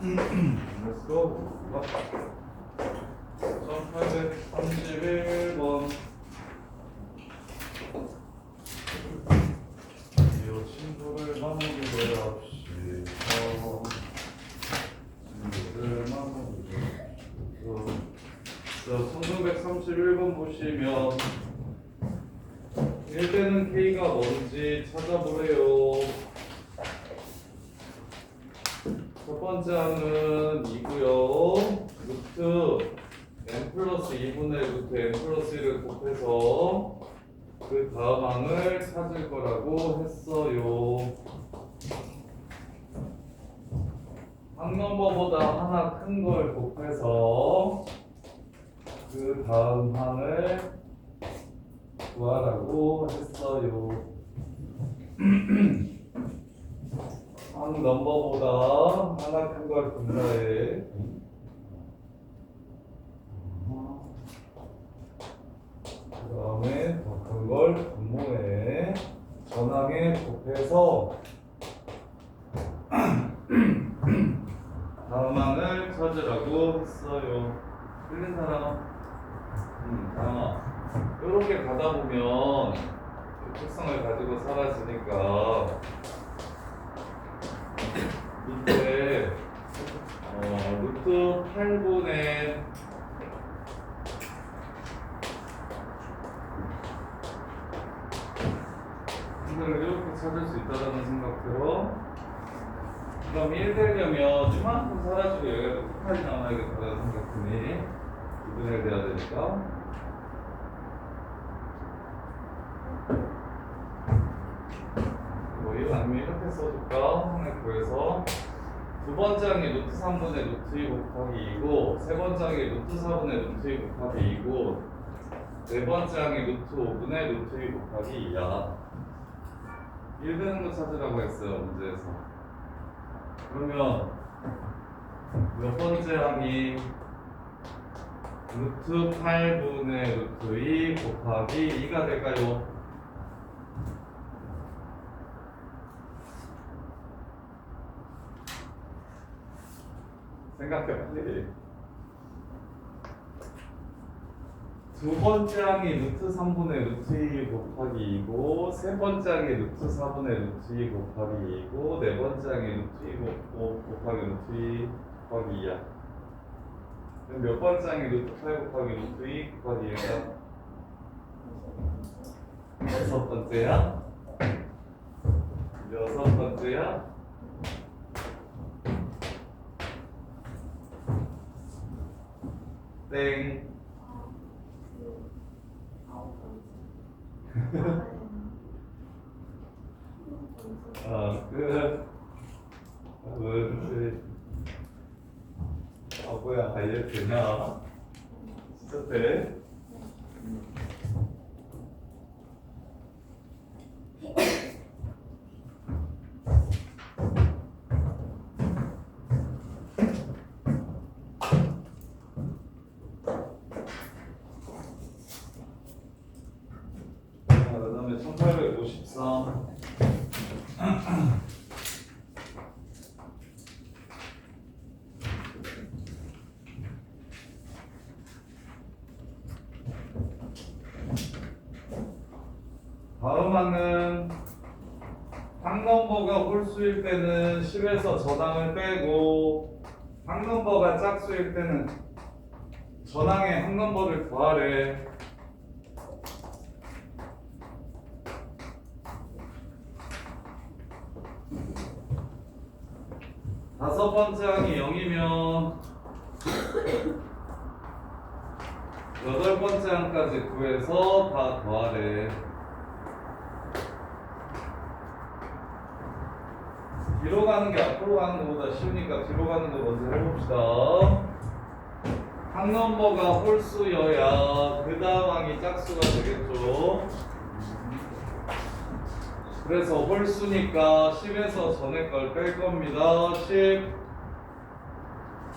Let's go. 1831번. 이 친구를 마무리를 합시다. 친구를 마무리를. 자, 1931번 보시면 1대는 K가 뭔지 찾아보래요. 첫 번째 항은 2고요. 루트 n 플러스 2분의 루트 n 플러스 1을 곱해서 그 다음 항을 찾을 거라고 했어요. 항 넘버보다 하나 큰 걸 곱해서 그 다음 항을 구하라고 했어요. 항 넘버보다 하나 큰 걸 분사해. 그 다음에 더 큰 걸 분모해. 전항에 곱해서 다음 항을 찾으라고 했어요. 틀린 사람? 이렇게 가다 보면 특성을 가지고 사라지니까 이때 루트 8분의 이걸 이렇게 찾을 수 있다는 생각 들어. 그럼 1 되려면 이만큼 사라지고 여기가 끝까지 나와야겠다는 생각 드니 2분의 1 돼야 되니까. 이거 아니면 이렇게 써줄까? 하나 구해서 두 번째 항이 루트 3분의 루트 2 곱하기 2고 세 번째 항이 루트 4분의 루트 2 곱하기 2고 네 번째 항이 루트 5분의 루트 2 곱하기 2야. 1 되는 거 찾으라고 했어요, 문제에서. 그러면 몇 번째 항이 루트 8분의 루트 2 곱하기 2가 될까요? 생각해 빨리. 두 번째 항이 루트 3분의 루트 2 곱하기 2고 세 번째 항이 루트 4분의 루트 2 곱하기 2고 네 번째 항이 루트 2 곱하기 루트 2 곱하기 2야. 그럼 몇 번째 항이 루트 8 곱하기 루트 2 곱하기 2야? 여섯 번째야? 여섯 번째야? 땡. 끝. 뭐야, 알려 되냐? 진짜 돼? 그 다음에 1853. 다음 항은 항 넘버가 홀수일 때는 10에서 전항을 빼고 항 넘버가 짝수일 때는 전항에 항 넘버를 더하래. 다섯 번째 항이 0이면 8번째 항까지 구해서 다 더하래. 뒤로 가는 게 앞으로 가는 것보다 쉬우니까 뒤로 가는 거 먼저 해봅시다. 항 넘버가 홀수여야 그 다음 항이 짝수가 되겠죠. 그래서 홀수니까 10에서 전에 걸 뺄 겁니다. 10.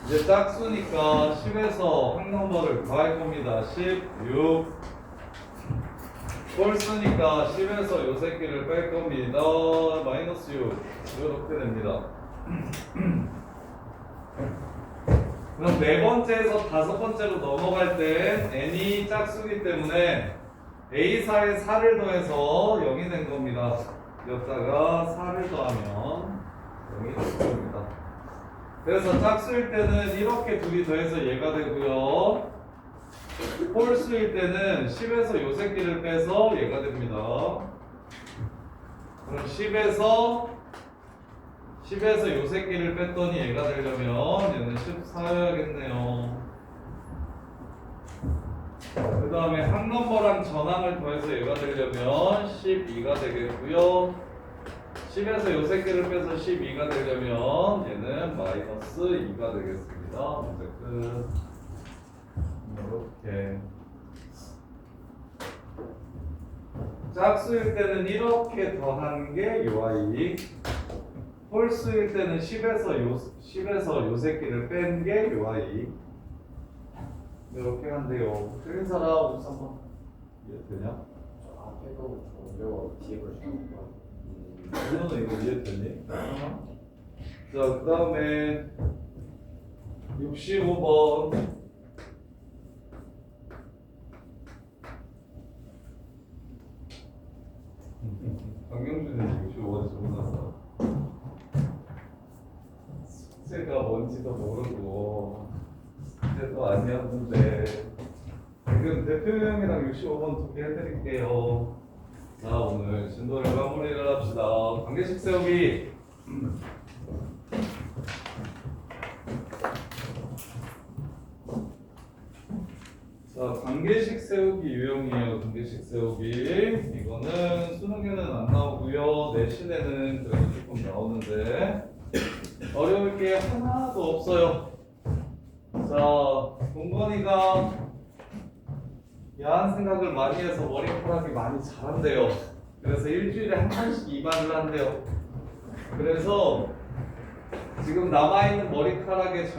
이제 짝수니까 10에서 항 넘버를 더할 겁니다. 16. 홀수니까 10에서 요 새끼를 뺄 겁니다. 마이너스 6. 이렇게 됩니다. 그럼 네 번째에서 다섯 번째로 넘어갈 때 n이 짝수기 때문에 a4에 4를 더해서 0이 된 겁니다. 여기다가 4를 더하면 0이 될 겁니다. 그래서 짝수일 때는 이렇게 둘이 더해서 얘가 되고요. 홀수일 때는 10에서 요 새끼를 빼서 얘가 됩니다. 그럼 10에서 요 새끼를 뺐더니 얘가 되려면 얘는 14여야겠네요. 그 다음에 항 넘버랑 전항을 더해서 얘가 되려면 12가 되겠고요. 10에서 요 새끼를 빼서 12가 되려면 얘는 마이너스 2가 되겠습니다. 문제 끝. 이렇게. 짝수일 때는 이렇게 더하는 게 요 아이. 홀수일 때는 10에서 요 새끼를 뺀 게 요 아이. 이렇게 한대요. 틀린 사람 우선 한번 이해되냐? 앞에 거부터 어려워 뒤에 걸 잘못 너는 이거 이해되니? 자, 그 다음에 65번. 강경준이 65번 적어놨어. 숙제가 뭔지도 모르고 숙제도 아니었는데 지금 대표형이랑 65번 두 개 해드릴게요. 자, 오늘 진도를 마무리를 합시다. 관계식 세우기. 자, 관계식 세우기 유형이에요. 관계식 세우기. 이거는 수능에는 안 나오고요. 내신에는 그래도 조금 나오는데 어려울 게 하나도 없어요. 자, 동건이가 야한 생각을 많이 해서 머리카락이 많이 자란대요. 그래서 일주일에 한 번씩 이발을 한대요. 그래서 지금 남아있는 머리카락의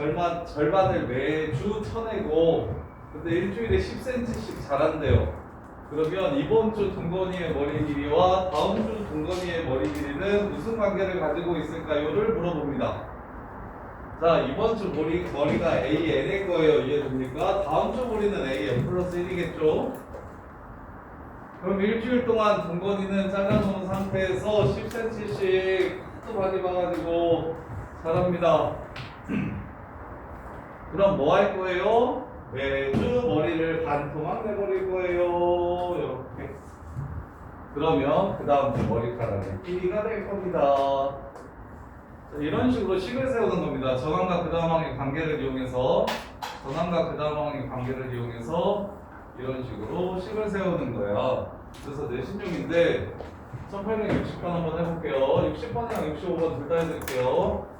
절반을 매주 쳐내고 근데 일주일에 10cm씩 자란대요. 그러면 이번 주 동건이의 머리 길이와 다음 주 동건이의 머리 길이는 무슨 관계를 가지고 있을까요?를 물어봅니다. 자, 이번 주 머리가 AN일 거예요. 이해됩니까? 다음 주 머리는 AN 플러스 1이겠죠? 그럼 일주일 동안 동건이는 잘라놓은 상태에서 10cm씩 또 많이 봐가지고 자랍니다. 그럼 뭐 할 거예요? 매주 머리를 반토막 내버릴 거예요. 이렇게. 그러면 그 다음 주 머리카락의 길이가 될 겁니다. 자, 이런 식으로 식을 세우는 겁니다. 전항과 그 다음 항의 관계를 이용해서 이런 식으로 식을 세우는 거야. 그래서 내신용인데 1860번 한번 해볼게요. 60번이랑 65번 둘 다 해드릴게요.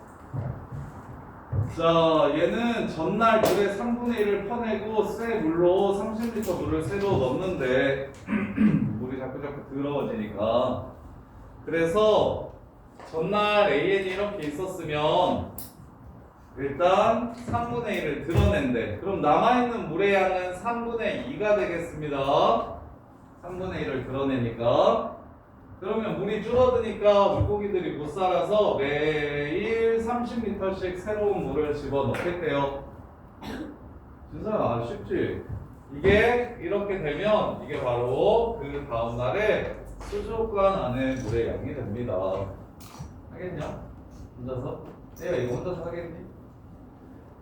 자, 얘는 전날 물의 3분의 1을 퍼내고 새 물로 30리터 물을 새로 넣는데 물이 자꾸 더러워지니까. 그래서 전날 AN이 이렇게 있었으면 일단 3분의 1을 드러낸대. 그럼 남아있는 물의 양은 3분의 2가 되겠습니다. 3분의 1을 드러내니까. 그러면 물이 줄어드니까 물고기들이 못 살아서 매일 30리터씩 새로운 물을 집어넣겠대요. 진짜야, 쉽지? 이게 이렇게 되면 이게 바로 그 다음날에 수족관 안에 물의 양이 됩니다. 하겠냐? 혼자서? 내가 이거 혼자서 하겠니?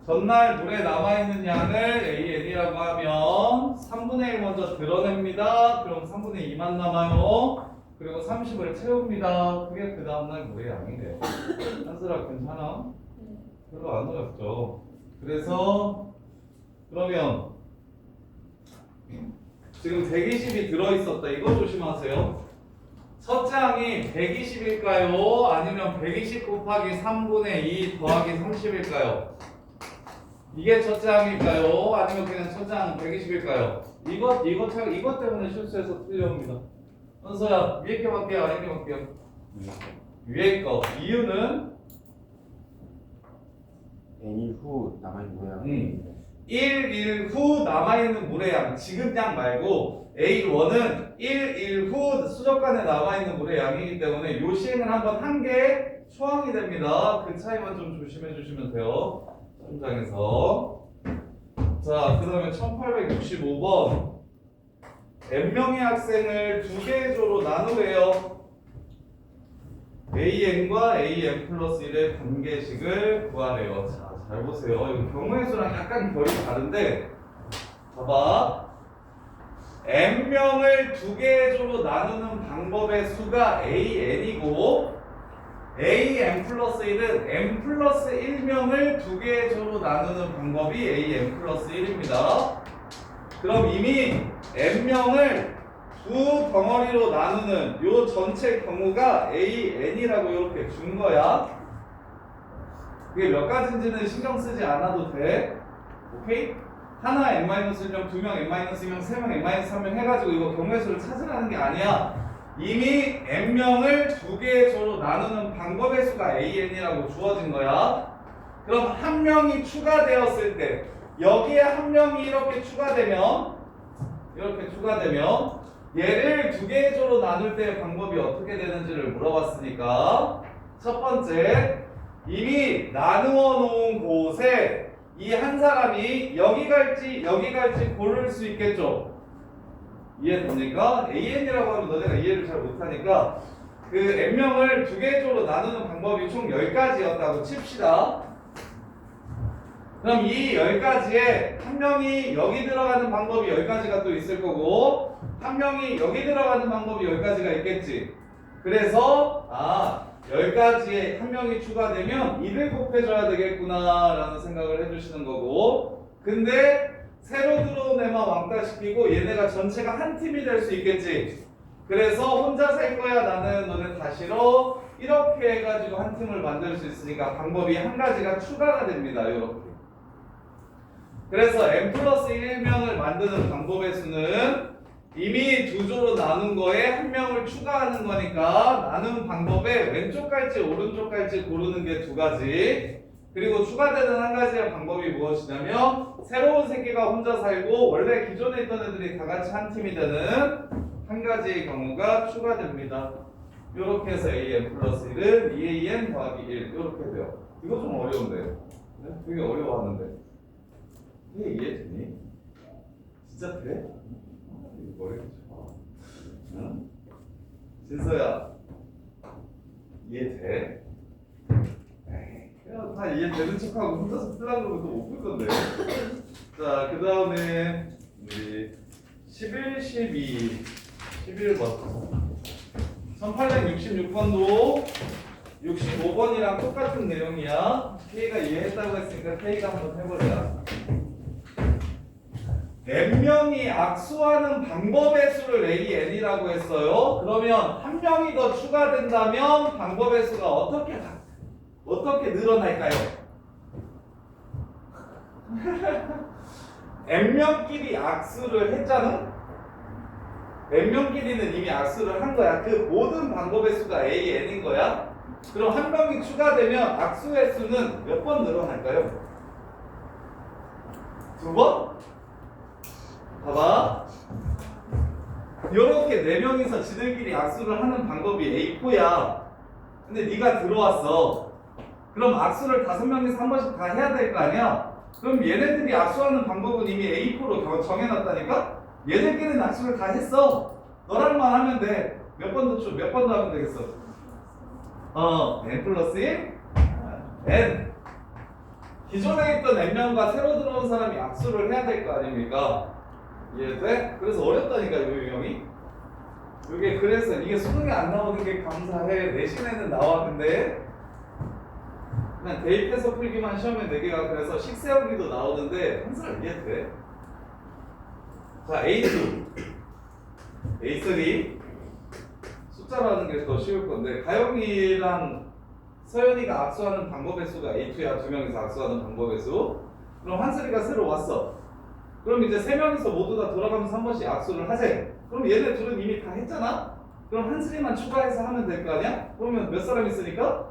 전날 물에 남아있는 양을 AN이라고 하면 3분의 1 먼저 드러냅니다. 그럼 3분의 2만 남아요. 그리고 30을 채웁니다. 그게 그 다음날 물의 양이 돼요. 한슬아 괜찮아? 별로 안 어렵죠. 그래서 그러면 지금 120이 들어있었다. 이거 조심하세요. 첫 장이 120일까요? 아니면 120 곱하기 3분의 2 더하기 30일까요? 이게 첫 장일까요? 아니면 그냥 첫 장 120일까요? 이것 때문에 실수해서 틀려옵니다. 현서야, 위에 게 맞게요? 아래 게 맞게요? 위에 거. 이유는 N일 후 남아있는 거야. 1일 후 남아있는 물의 양. 지금 양 말고 A1은 1일 후 수족관에 남아있는 물의 양이기 때문에 요 시행을 한번 한 게 초항이 됩니다. 그 차이만 좀 조심해 주시면 돼요. 현장에서. 자, 그 다음에 1865번. N명의 학생을 두 개의 조로 나누래요. AN과 AN 플러스 1의 관계식을 구하래요. 자, 잘 보세요. 이거 경우의 수랑 약간 결이 다른데, 봐봐. N명을 두 개의 조로 나누는 방법의 수가 AN이고, AN 플러스 1은 N 플러스 1명을 두 개의 조로 나누는 방법이 AN 플러스 1입니다. 그럼 이미 N명을 두 덩어리로 나누는 요 전체 경우가 AN이라고 이렇게 준 거야. 그게 몇 가지인지는 신경 쓰지 않아도 돼. 오케이? 하나 N-1명, 두 명 N-1명, 세 명 N-3명 해가지고 이거 경우의 수를 찾으라는 게 아니야. 이미 N명을 두 개의 조로 나누는 방법의 수가 AN이라고 주어진 거야. 그럼 한 명이 추가되었을 때 여기에 한 명이 이렇게 추가되면 얘를 두 개의 조로 나눌 때의 방법이 어떻게 되는지를 물어봤으니까 첫 번째, 이미 나누어 놓은 곳에 이 한 사람이 여기 갈지 고를 수 있겠죠. 이해됩니까? AN이라고 하면 너네가 이해를 잘 못하니까 그 N명을 두 개의 조로 나누는 방법이 총 10가지였다고 칩시다. 그럼 이 10가지에 한 명이 여기 들어가는 방법이 10가지가 또 있을 거고 한 명이 여기 들어가는 방법이 10가지가 있겠지. 그래서 10가지에 한 명이 추가되면 2를 곱해줘야 되겠구나 라는 생각을 해주시는 거고, 근데 새로 들어온 애만 왕따시키고 얘네가 전체가 한 팀이 될 수 있겠지. 그래서 혼자 살 거야 나는 너네 다 싫어 이렇게 해가지고 한 팀을 만들 수 있으니까 방법이 한 가지가 추가가 됩니다. 이렇게. 그래서 n 플러스 1명을 만드는 방법의 수는 이미 두 조로 나눈 거에 한 명을 추가하는 거니까 나눈 방법에 왼쪽 갈지 오른쪽 갈지 고르는 게 두 가지. 그리고 추가되는 한 가지의 방법이 무엇이냐면 새로운 새끼가 혼자 살고 원래 기존에 있던 애들이 다 같이 한 팀이 되는 한 가지의 경우가 추가됩니다. 이렇게 해서 AN 플러스 1은 2AN 더하기 1 이렇게 돼요. 이거 좀 어려운데. 네? 되게 어려워하는데. 이게 이해되니? 진짜 돼? 이거 머리가 좋아. 응? 진서야 이해돼? 에이, 그냥 다 이해되는 척하고 혼자서 쓰라고 그러면 또 못 풀 건데. 자, 그 다음에 우리 11, 12, 11번 1866번도 65번이랑 똑같은 내용이야. K가 이해했다고 했으니까 K가 한번 해보자. N명이 악수하는 방법의 수를 AN이라고 했어요. 그러면 한 명이 더 추가된다면 방법의 수가 어떻게 늘어날까요? N명끼리 악수를 했잖아? N명끼리는 이미 악수를 한 거야. 그 모든 방법의 수가 AN인 거야. 그럼 한 명이 추가되면 악수의 수는 몇 번 늘어날까요? 두 번? 봐봐. 요렇게 네 명이서 지들끼리 악수를 하는 방법이 A4야. 근데 네가 들어왔어. 그럼 악수를 5명이서 한 번씩 다 해야 될 거 아니야? 그럼 얘네들이 악수하는 방법은 이미 A4로 정해놨다니까? 얘네끼리는 악수를 다 했어. 너랑만 하면 돼. 몇 번 더 하면 되겠어. N 플러스 1? N. 기존에 있던 N명과 새로 들어온 사람이 악수를 해야 될 거 아닙니까? 이해돼? 그래서 어렵다니까 이 유형이. 이게 그래서 이게 수능에 안 나오는 게 감사해. 내신에는 나왔는데 그냥 대입해서 풀기만 시험에 4개가 그래서 식 세우기도 나오는데 한사람 이해돼? 자, A2 A3 숫자라는 게 더 쉬울 건데 가영이랑 서연이가 악수하는 방법의 수가 A2야. 두 명이서 악수하는 방법의 수. 그럼 한슬이가 새로 왔어. 그럼 이제 세 명이서 모두 다 돌아가면서 한 번씩 악수를 하재. 그럼 얘네 둘은 이미 다 했잖아. 그럼 한슬이만 추가해서 하면 될 거 아니야? 그러면 몇 사람 있으니까?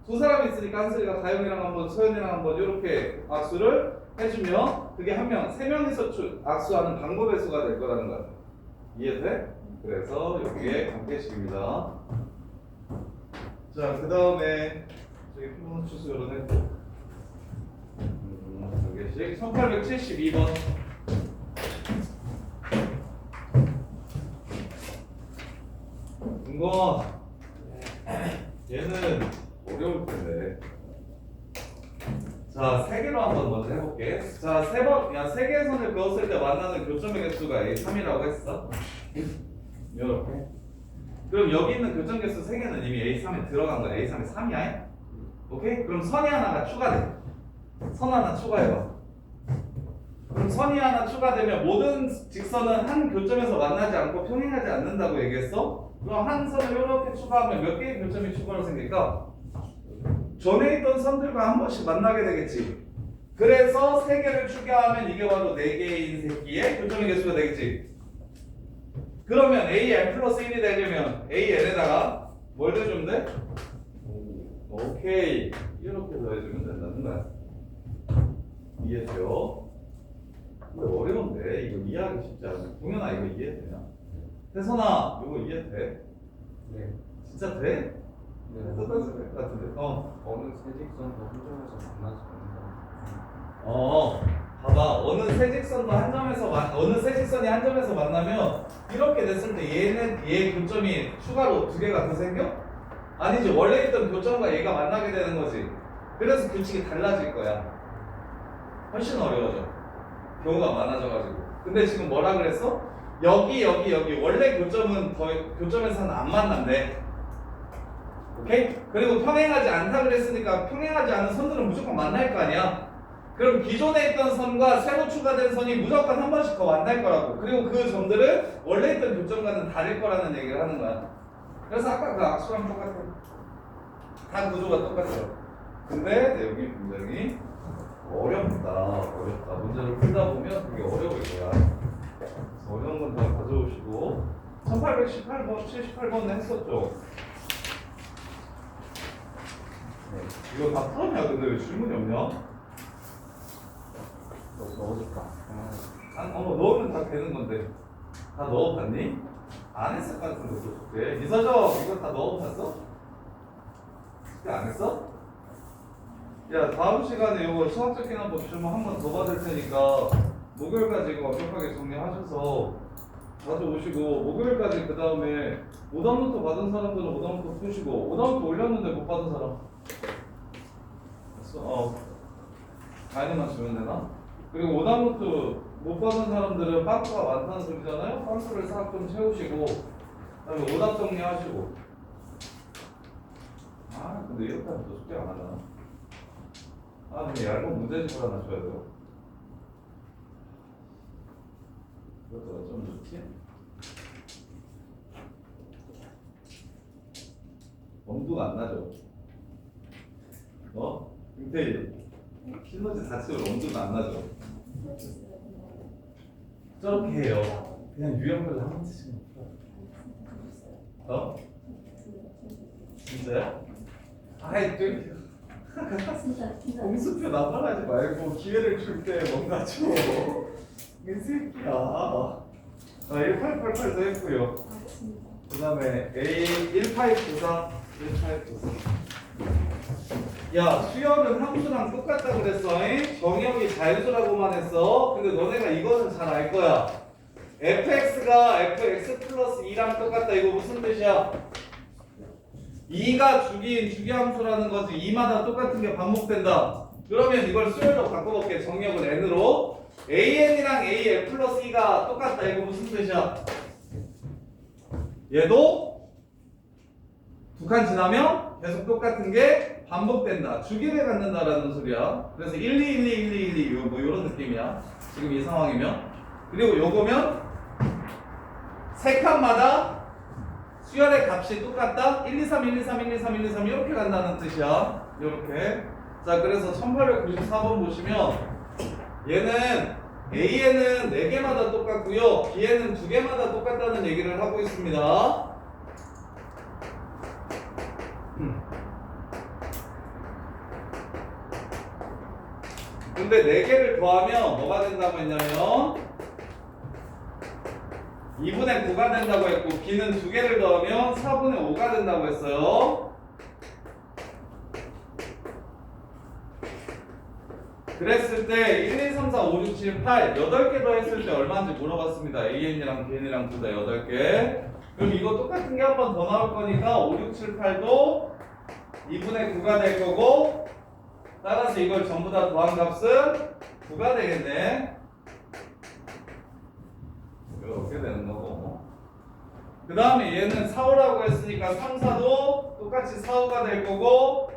두 사람 있으니까 한슬이가 가영이랑 한번 서연이랑 한번 이렇게 악수를 해주면 그게 한 명, 세 명이서 악수하는 방법의 수가 될 거라는 거야. 이해돼? 그래서 여기에 관계식입니다. 자, 그 다음에 저기 피보나치 수 열어냈고 관계식 1872번. 이거 얘는 어려울 텐데. 자, 세 개로 한번 먼저 해볼게. 자, 세 개의 선을 그었을 때 만나는 교점의 개수가 A3이라고 했어. 이렇게. 그럼 여기 있는 교점 개수 세 개는 이미 A3에 들어간 거야. A3에 3이야. 오케이? 그럼 선이 하나가 추가돼. 선 하나 추가해봐. 그럼 선이 하나 추가되면 모든 직선은 한 교점에서 만나지 않고 평행하지 않는다고 얘기했어? 그럼 한 선을 이렇게 추가하면 몇 개의 교점이 추가로 생길까? 전에 있던 선들과 한 번씩 만나게 되겠지. 그래서 세 개를 추가하면 이게 바로 네 개인 새끼의 교점의 개수가 되겠지. 그러면 AN 플러스 1이 되려면 AN에다가 뭘 더해주면 돼? 오케이. 이렇게 더해주면 된다는 거야. 이해돼요? 근데 어려운데 이거 이해하기 쉽지 않아. 동현아 이거 이해되냐? 태선아 이거 이해돼? 네. 진짜 돼? 네. 똑같을 것 같은데. 어느 세직선도 한 점에서 만나지 않는다. 봐봐. 어느 세직선이 한 점에서 만나면 이렇게 됐을 때 얘 교점이 추가로 두 개가 더 생겨? 아니지. 원래 있던 교점과 얘가 만나게 되는 거지. 그래서 규칙이 달라질 거야. 훨씬 어려워져. 경우가 많아져가지고. 근데 지금 뭐라 그랬어? 여기 원래 교점에서는 안 만난대. 오케이? 그리고 평행하지 않다 그랬으니까 평행하지 않은 선들은 무조건 만날 거 아니야. 그럼 기존에 있던 선과 새로 추가된 선이 무조건 한 번씩 더 만날 거라고. 그리고 그 점들은 원래 있던 교점과는 다를 거라는 얘기를 하는 거야. 그래서 아까 그 악수랑 똑같아. 다 구조가 똑같아. 근데 내용이 굉장히 어렵다. 문제를 풀다 보면 되게 어려울 거야. 그래서 어려운 건 다 가져오시고 1818번, 78번은 했었죠. 네. 이거 다 풀었냐? 근데 왜 질문이 없냐? 넣어줄까? 넣으면 다 되는 건데. 다 넣어봤니? 안 했을 것 같은데 그때. 이서정 이거 다 넣어봤어? 숙제 안 했어? 야, 다음 시간에 이거 수학적 기능법 질문 한 번 더 받을 테니까 목요일까지 이거 완벽하게 정리하셔서 가져오시고 목요일까지 그 다음에 오답노트 받은 사람들은 오답노트 푸시고 오답노트 올렸는데 못 받은 사람 됐어? 다이너만 주면 되나? 그리고 오답노트 못 받은 사람들은 빵수가 많다는 소리잖아요? 빵수를 싹 좀 채우시고 그 다음에 오답 정리하시고. 근데 이렇게 하면 또 숙제 안 하잖아. 근데 얇은 문제집을 하나 줘야 돼요. 이것도 어쩌면 좋지? 엄두가 안 나죠? 김태희 신문지 자체로 엄두가 안 나죠? 저렇게 해요. 그냥 유형별로 한 문제씩만 풀어. 진짜요? 좀 공수표 나발하지 말고 기회를 줄 때 뭔가 줘. 이 새끼야. 1888도 했고요. 그 다음에 A1894 야, 수열은 함수랑 똑같다 그랬어. 잉? 정역이 자유수라고만 했어. 근데 너네가 이거는 잘 알 거야. fx가 fx 플러스 2랑 똑같다. 이거 무슨 뜻이야? 2가 주기함수라는 거지. 2마다 똑같은 게 반복된다. 그러면 이걸 수열로 바꿔볼게. 정역을 n으로. an이랑 a 플러스 2가 똑같다. 이거 무슨 뜻이야? 얘도 두 칸 지나면 계속 똑같은 게 반복된다. 주기를 갖는다라는 소리야. 그래서 1, 2, 1, 2, 1, 2, 1, 2 뭐 이런 느낌이야. 지금 이 상황이면. 그리고 요거면 세 칸마다 수열의 값이 똑같다? 1, 2, 3, 1, 2, 3, 1, 2, 3, 1, 2, 3 이렇게 간다는 뜻이야. 이렇게. 자, 그래서 1894번 보시면 얘는 A에는 4개마다 똑같고요. B에는 2개마다 똑같다는 얘기를 하고 있습니다. 근데 4개를 더하면 뭐가 된다고 했냐면 2분의 9가 된다고 했고 B는 2개를 더하면 4분의 5가 된다고 했어요. 그랬을 때 1, 2, 3, 4, 5, 6, 7, 8 8개 더 했을 때 얼마인지 물어봤습니다. AN이랑 BN이랑 둘 다 8개. 그럼 이거 똑같은 게 한 번 더 나올 거니까 5, 6, 7, 8도 2분의 9가 될 거고 따라서 이걸 전부 다 더한 값은 9가 되겠네. 이렇게 되는 거고. 그 다음에 얘는 4, 5라고 했으니까 3, 4도 똑같이 4, 5가 될 거고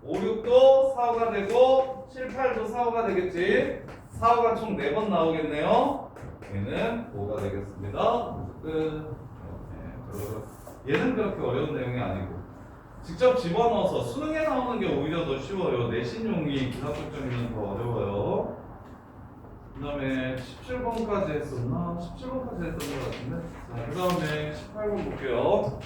5, 6도 4, 5가 되고 7, 8도 4, 5가 되겠지. 4, 5가 총 4번 나오겠네요. 얘는 5가 되겠습니다. 끝. 얘는 그렇게 어려운 내용이 아니고 직접 집어넣어서 수능에 나오는 게 오히려 더 쉬워요. 내신용이 기하학적이면 더 어려워요. 그 다음에 17번까지 했었나? 17번까지 했던 것 같은데. 자, 그 다음에 18번 볼게요.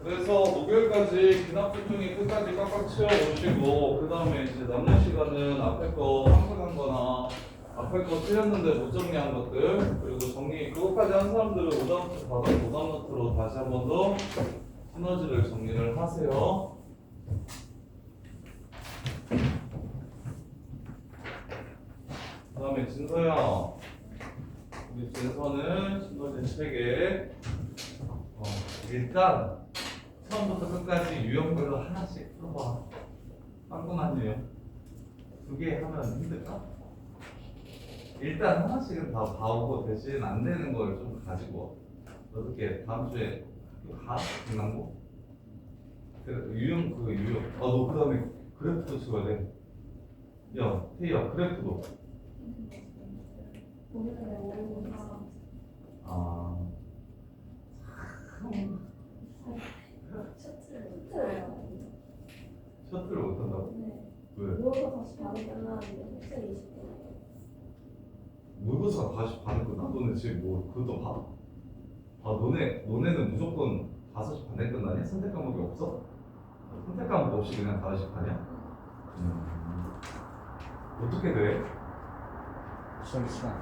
그래서 목요일까지 기납조청이 끝까지 꽉꽉 채워오시고 그 다음에 이제 남는 시간은 앞에 거 함수한 거나 앞에 거 틀렸는데 못 정리한 것들 그리고 정리 그것까지 한 사람들은 오답노트 받아서 오답노트로 다시 한 번 더 시너지를 정리를 하세요. 그 다음에 진서야 우리 진서는 시너지 3개 일단 처음부터 끝까지 유형별로 하나씩 풀어봐. 빵꾸난 유형 2개 하면 힘들까? 일단 하나씩은 다 봐오고 대신 안 되는 걸 좀 가지고 어떻게 다음 주에 가? 끝난고? 유형 너 그 다음에 그래프도 찍어야 돼. 야 태희야 그래프도 아 셔틀을 못한다고? 왜? 모의고사 다시 반이 끝나는데 셔틀 20분. 모의고사가 다시 반을 끝나? 너네 지금 뭐 그것도 봐? 아 너네는 무조건 5시 반에 끝나냐? 선택 과목이 없어? 선택 과목 없이 그냥 5시 반이야? 어떻게 돼? 시험 시간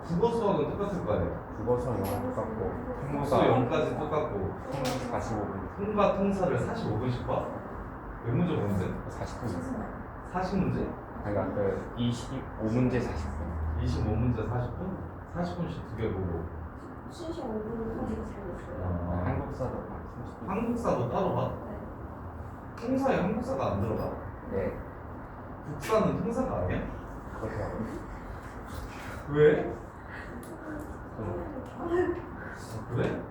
국어 수학은 똑같을 거 아니야? 국어 수학 영어 똑같고 국수 통모사 0까지 똑같고 통모사 45분 통과 통사를 45분씩 봐? 몇 문제 보는데? 40분 40문제? 그러니까 그 25문제 40분 25문제 40분? 40분씩 2개 보고 수시 5분 하기가 잘 됐어요. 한국사도 막 30분 한국사도 따로 봐? 네. 통사에 한국사가 안 들어가? 네 국사는 통사가 아니야? 그렇게 하고 왜? 좀 그래?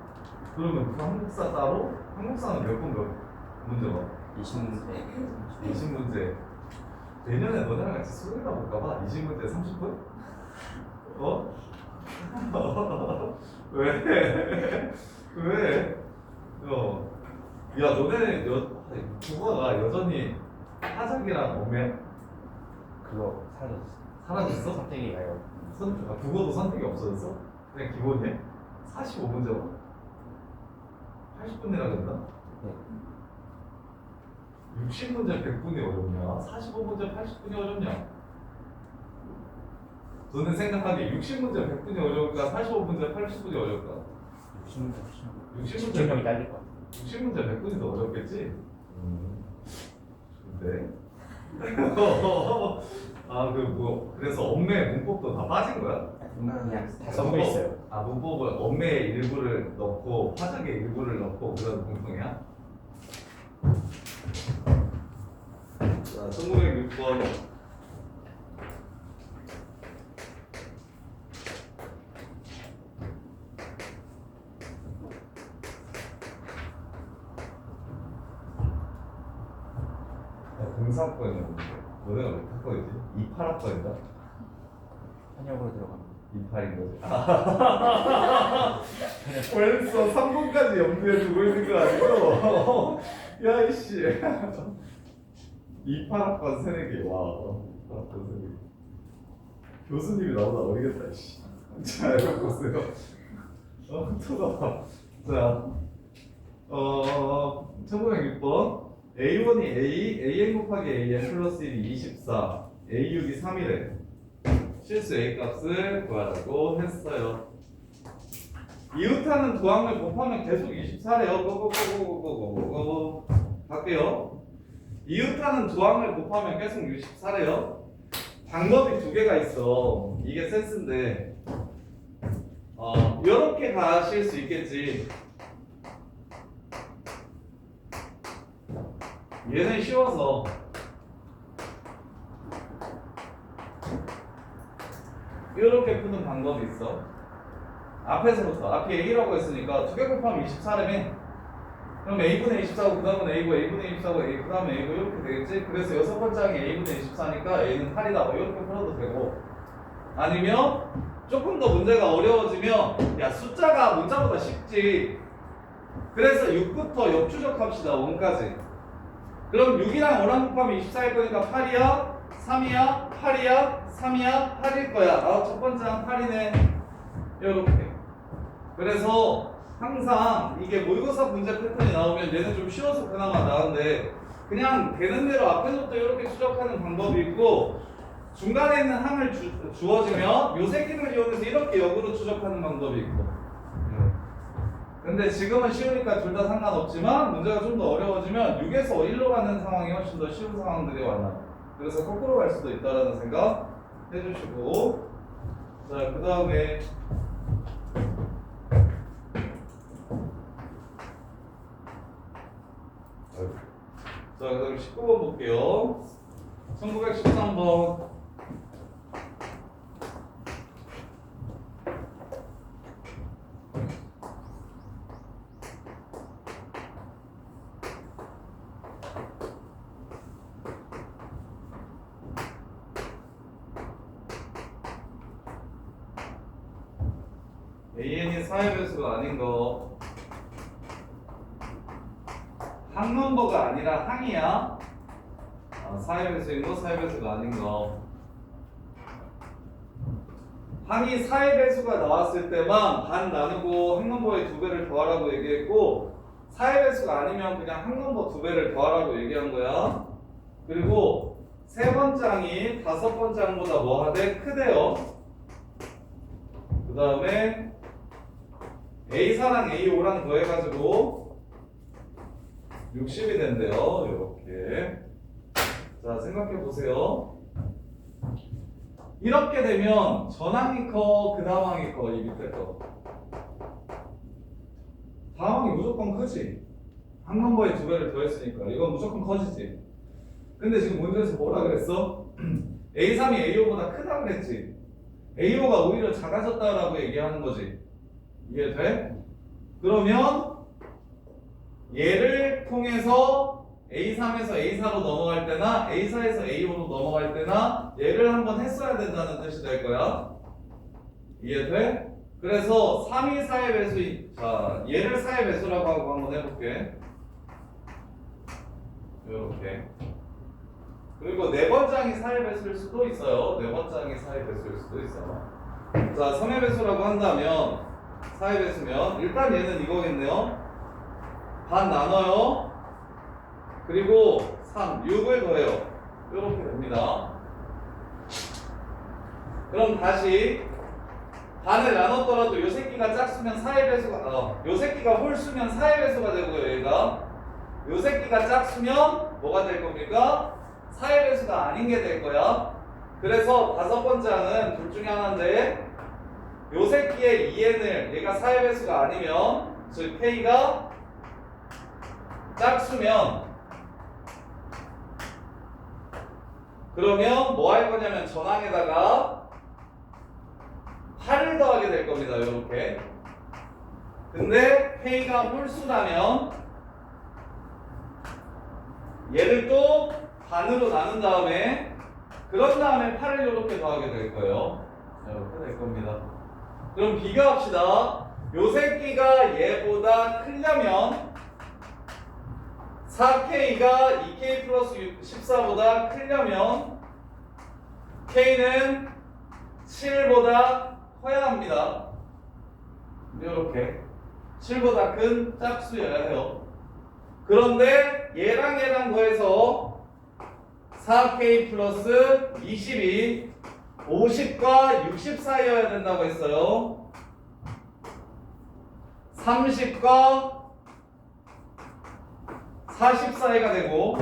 그러면 그 한국사 따로? 한국사는 몇 문제 봐? 20문제 20문제 내년에 너네랑 같이 수능이나 볼까봐 20문제 30분? 어? 왜? 왜? 야 너네 국어가 여전히 하작이랑 엄해? 그거 사라졌어 사라졌어? 선택이 가요 국어도 선택이 없어졌어? 그냥 기본이야? 45문제 봐? 80분이라 그랬나? 네 60문제 100분이 어렵냐? 45문제 80분이 어렵냐? 너는 생각하기에 60문제 100분이 어려울까? 45문제 80분이 어려울까? 60문제 60문제 집중력이 딸릴 것 같아 60문제 100분이 더 어렵겠지? 좋은데? 그래서 엄매 문법도 다 빠진 거야? 그냥 다 섞여 있어요 문법을 엄매의 일부를 넣고 화작의 일부를 넣고 그런 공통이야? 자, 1906번 공사학번이었는데 너네가 몇 학번이지? 28학번인가? 현역으로 들어갑니다 28인 거지. 벌써 3분까지 염두에 두고 있는 거 아니고? 야 이씨. 28학번 새내기 와. 28학번 새내기. 교수님이 나보다 어리겠다 씨. 자 이거 보세요. 쳐다봐. 자, 1906번 A1이 A, AN 곱하기 AN 플러스 1이 24, A6이 3이래. 실수 A 값을 구하라고 했어요. 이웃하는 두 항을 곱하면 계속 24래요. 고고고고고고고고 갈게요. 이웃하는 두 항을 곱하면 계속 64래요. 방법이 두 개가 있어. 이게 센스인데 이렇게 가실 수 있겠지. 얘는 쉬워서 이렇게 푸는 방법이 있어. 앞에서부터 앞에 A라고 했으니까 두 개 곱하면 24라며. 그럼 A분의 24고 그 다음은 A고 A분의 24고 A 그 다음에 A고 이렇게 되겠지. 그래서 여섯 번째 항이 A분의 24니까 A는 8이다 이렇게 풀어도 되고, 아니면 조금 더 문제가 어려워지면 야 숫자가 문자보다 쉽지. 그래서 6부터 역추적합시다. 1까지. 그럼 6이랑 5랑 곱하면 24일 거니까 8이야 3이야 8이야 3이야 8일 거야. 첫 번째 항 8이네. 이렇게. 그래서 항상 이게 모의고사 문제 패턴이 나오면 얘는 좀 쉬워서 그나마 나은데, 그냥 되는 대로 앞에서부터 이렇게 추적하는 방법이 있고, 중간에 있는 항을 주어지면 요 새끼를 이용해서 이렇게 역으로 추적하는 방법이 있고. 근데 지금은 쉬우니까 둘 다 상관없지만 문제가 좀 더 어려워지면 6에서 1로 가는 상황이 훨씬 더 쉬운 상황들이 많아요. 그래서 거꾸로 갈 수도 있다라는 생각 해주시고, 자 그 다음에 자, 그 다음에 19번 볼게요. 1913번. AN이 4의 배수가 아닌 거. 항 넘버가 아니라 항이야. 4의 배수인 거, 4의 배수가 아닌 거. 항이 4의 배수가 나왔을 때만 반 나누고 항 넘버의 2배를 더하라고 얘기했고, 4의 배수가 아니면 그냥 항 넘버 2배를 더하라고 얘기한 거야. 그리고 세 번째 항이 다섯 번째 항보다 뭐 하대? 크대요. 그 다음에 A4랑 A5랑 더해가지고 60이 된대요. 이렇게. 자, 생각해 보세요. 이렇게 되면 전항이 커, 그 다음 항이 커, 이 밑에 거. 다음 항이 무조건 크지. 항 넘버에 2배를 더했으니까 이건 무조건 커지지. 근데 지금 문제에서 뭐라 그랬어? A3이 A5보다 크다 그랬지. A5가 오히려 작아졌다라고 얘기하는 거지. 이해돼? 그러면 얘를 통해서 A3에서 A4로 넘어갈 때나 A4에서 A5로 넘어갈 때나 얘를 한번 했어야 된다는 뜻이 될 거야. 이해돼? 그래서 3이 4의 배수, 자 얘를 4의 배수라고 하고 한번 해볼게. 이렇게. 그리고 네 번째 항이 4의 배수일 수도 있어요. 네 번째 항이 4의 배수일 수도 있어. 자 3의 배수라고 한다면 4의 배수면 일단 얘는 이거겠네요. 반 나눠요. 그리고 3, 6을 더해요. 이렇게 됩니다. 그럼 다시 반을 나눴더라도 요 새끼가 짝수면 4의 배수가 요 새끼가 홀수면 4의 배수가 되고요. 얘가 요 새끼가 짝수면 뭐가 될 겁니까? 4의 배수가 아닌 게 될 거야. 그래서 다섯 번째 항은 둘 중에 하나인데, 요 새끼의 2n을 얘가 4의 배수가 아니면, 즉 k가 짝수면, 그러면 뭐 할 거냐면 전항에다가 8을 더하게 될 겁니다. 이렇게. 근데 k가 홀수라면 얘를 또 반으로 나눈 다음에, 그런 다음에 8을 이렇게 더하게 될 거예요. 이렇게 될 겁니다. 그럼 비교합시다. 요 새끼가 얘보다 크려면 4K가 2K 플러스 14보다 크려면 K는 7보다 커야 합니다. 이렇게 7보다 큰 짝수여야 해요. 그런데 얘랑 더해서 4K 플러스 20이 50과 60 사이여야 된다고 했어요. 30과 40 사이가 되고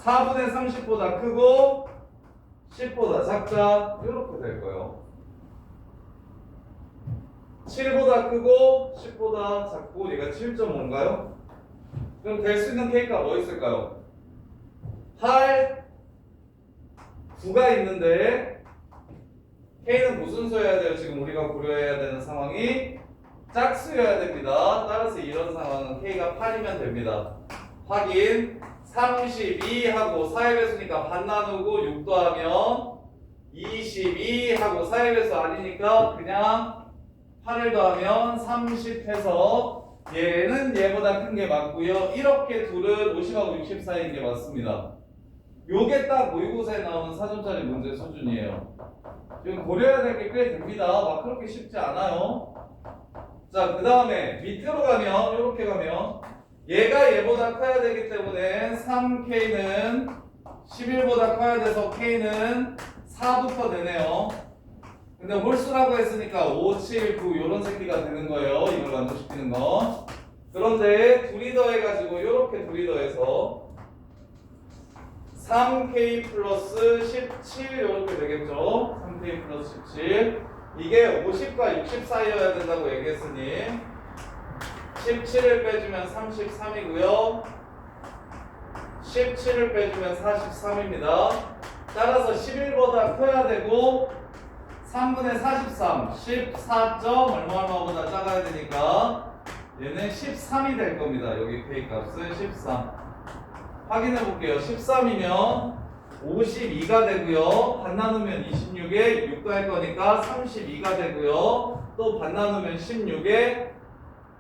4분의 30보다 크고 10보다 작자 이렇게 될 거예요. 7보다 크고 10보다 작고 얘가 7.5인가요? 그럼 될 수 있는 K가 뭐 있을까요? 8, 9가 있는데 K는 무슨 수여야 돼요? 지금 우리가 고려해야 되는 상황이 짝수여야 됩니다. 따라서 이런 상황은 K가 8이면 됩니다. 확인. 32하고 4의 배수니까 반 나누고 6 더하면 22하고 4의 배수 아니니까 그냥 8을 더하면 30 해서 얘는 얘보다 큰 게 맞고요. 이렇게 둘은 50하고 60 사이인 게 맞습니다. 요게 딱 모의고사에 나오는 4점짜리 문제 수준이에요. 지금 고려해야 될 게 꽤 됩니다. 막 그렇게 쉽지 않아요. 자, 그 다음에 밑으로 가면 이렇게 가면 얘가 얘보다 커야 되기 때문에 3K는 11보다 커야 돼서 K는 4부터 되네요. 근데 홀수라고 했으니까 5, 7, 9 이런 새끼가 되는 거예요. 이걸 만족시키는 거. 그런데 둘이 더해가지고 이렇게 둘이 더해서 3K 플러스 17 이렇게 되겠죠. 3K 플러스 17 이게 50과 60 사이여야 된다고 얘기했으니 17을 빼주면 33이고요. 17을 빼주면 43입니다. 따라서 11보다 커야 되고 3분의 43, 14점 얼마보다 작아야 되니까 얘는 13이 될 겁니다. 여기 K 값은 13. 확인해 볼게요. 13이면 52가 되고요. 반 나누면 26에 6 더할 거니까 32가 되고요. 또 반 나누면 16에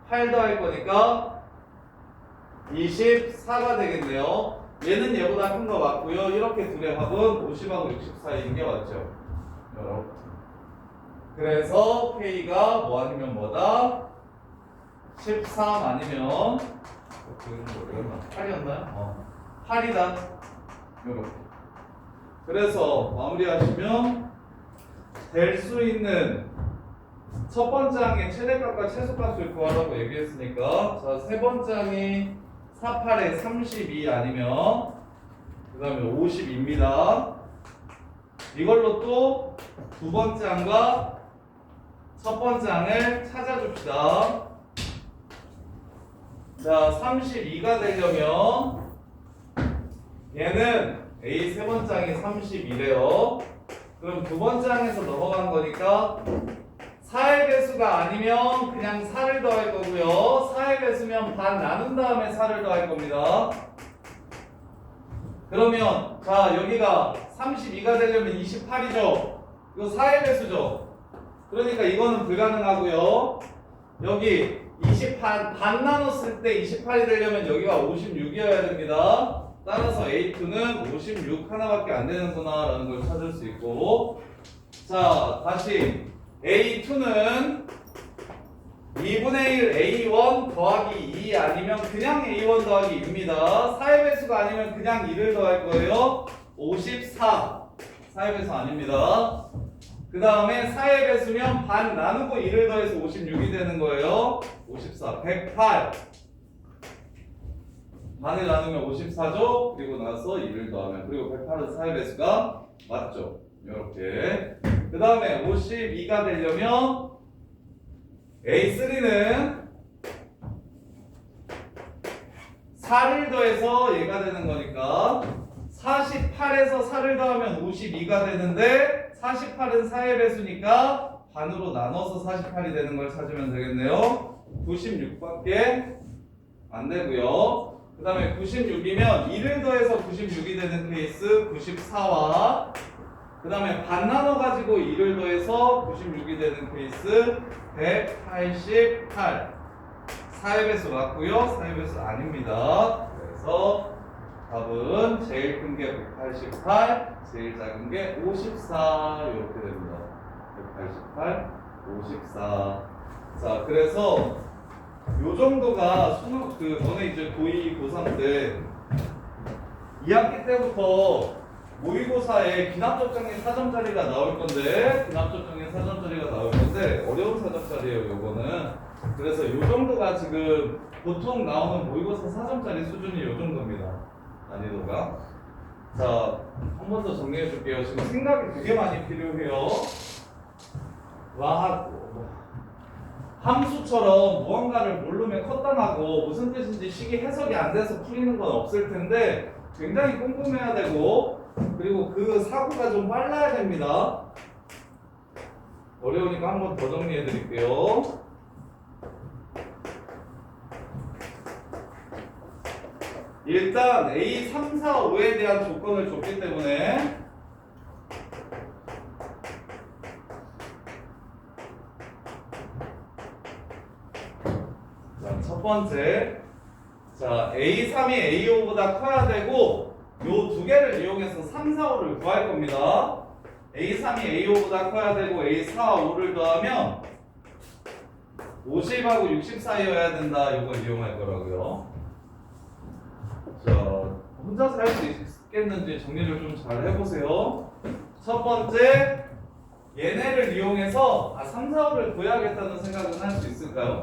8 더할 거니까 24가 되겠네요. 얘는 얘보다 큰 거 맞고요. 이렇게 둘의 합은 50하고 60 사이인 게 맞죠. 여러분. 그래서 K가 뭐 아니면 뭐다? 13 아니면 8이었나요? 8이다. 이렇게. 그래서 마무리하시면 될 수 있는 첫 번째 항의 최대값과 최소값을 구하라고 얘기했으니까 자, 세 번째 항이 48에 32 아니면 그 다음에 50입니다. 이걸로 또 두 번째 항과 첫 번째 항을 찾아줍시다. 자, 32가 되려면 얘는 A 세 번째 항이 32래요. 그럼 두 번째 항에서 넘어간 거니까 4의 배수가 아니면 그냥 4를 더할 거고요. 4의 배수면 반 나눈 다음에 4를 더할 겁니다. 그러면 자, 여기가 32가 되려면 28이죠. 이거 4의 배수죠. 그러니까 이거는 불가능하고요. 여기 반 나눴을 때 28이 되려면 여기가 56이어야 됩니다. 따라서 A2는 56 하나밖에 안 되는구나 라는 걸 찾을 수 있고, 자, 다시 A2는 2분의 1 A1 더하기 2 아니면 그냥 A1 더하기 2입니다. 4의 배수가 아니면 그냥 2를 더할 거예요. 54. 4의 배수 아닙니다. 그 다음에 4의 배수면 반 나누고 2를 더해서 56이 되는 거예요. 54. 108. 반을 나누면 54죠. 그리고 나서 2를 더하면, 그리고 108은 4의 배수가 맞죠. 이렇게. 그 다음에 52가 되려면 A3는 4를 더해서 얘가 되는 거니까 48에서 4를 더하면 52가 되는데 48은 4의 배수니까 반으로 나눠서 48이 되는 걸 찾으면 되겠네요. 96밖에 안 되고요. 그 다음에 96이면 2를 더해서 96이 되는 케이스 94와 그 다음에 반 나눠가지고 2를 더해서 96이 되는 케이스 188. 4의 배수 맞고요. 4의 배수 아닙니다. 그래서 답은 제일 큰 게 188, 제일 작은 게 54 이렇게 됩니다. 188, 54. 자, 그래서 요 정도가 너네 이제 고2, 고3 때 2학기 때부터 모의고사에 기납접정의 4점짜리가 나올 건데 어려운 4점짜리예요, 요거는. 그래서 요 정도가 지금 보통 나오는 모의고사 4점짜리 수준이 요 정도입니다. 난이도가. 자, 한 번 더 정리해 줄게요. 지금 생각이 되게 많이 필요해요. 함수처럼 무언가를 모르면 컷단하고 무슨 뜻인지 식이 해석이 안 돼서 풀리는 건 없을 텐데 굉장히 꼼꼼해야 되고 그리고 그 사고가 좀 빨라야 됩니다. 어려우니까 한 번 더 정리해 드릴게요. 일단 A 3, 4, 5에 대한 조건을 줬기 때문에 자, 첫 번째 자 A3이 A5보다 커야 되고 요 두 개를 이용해서 3, 4, 5를 구할 겁니다. A3이 A5보다 커야 되고 A4, 5를 더하면 50하고 60 사이여야 된다. 이걸 이용할 거라고요. 자, 혼자서 할 수 있겠는지 정리를 좀 잘 해보세요. 첫 번째, 얘네를 이용해서 3, 4, 5를 구해야겠다는 생각은 할 수 있을까요?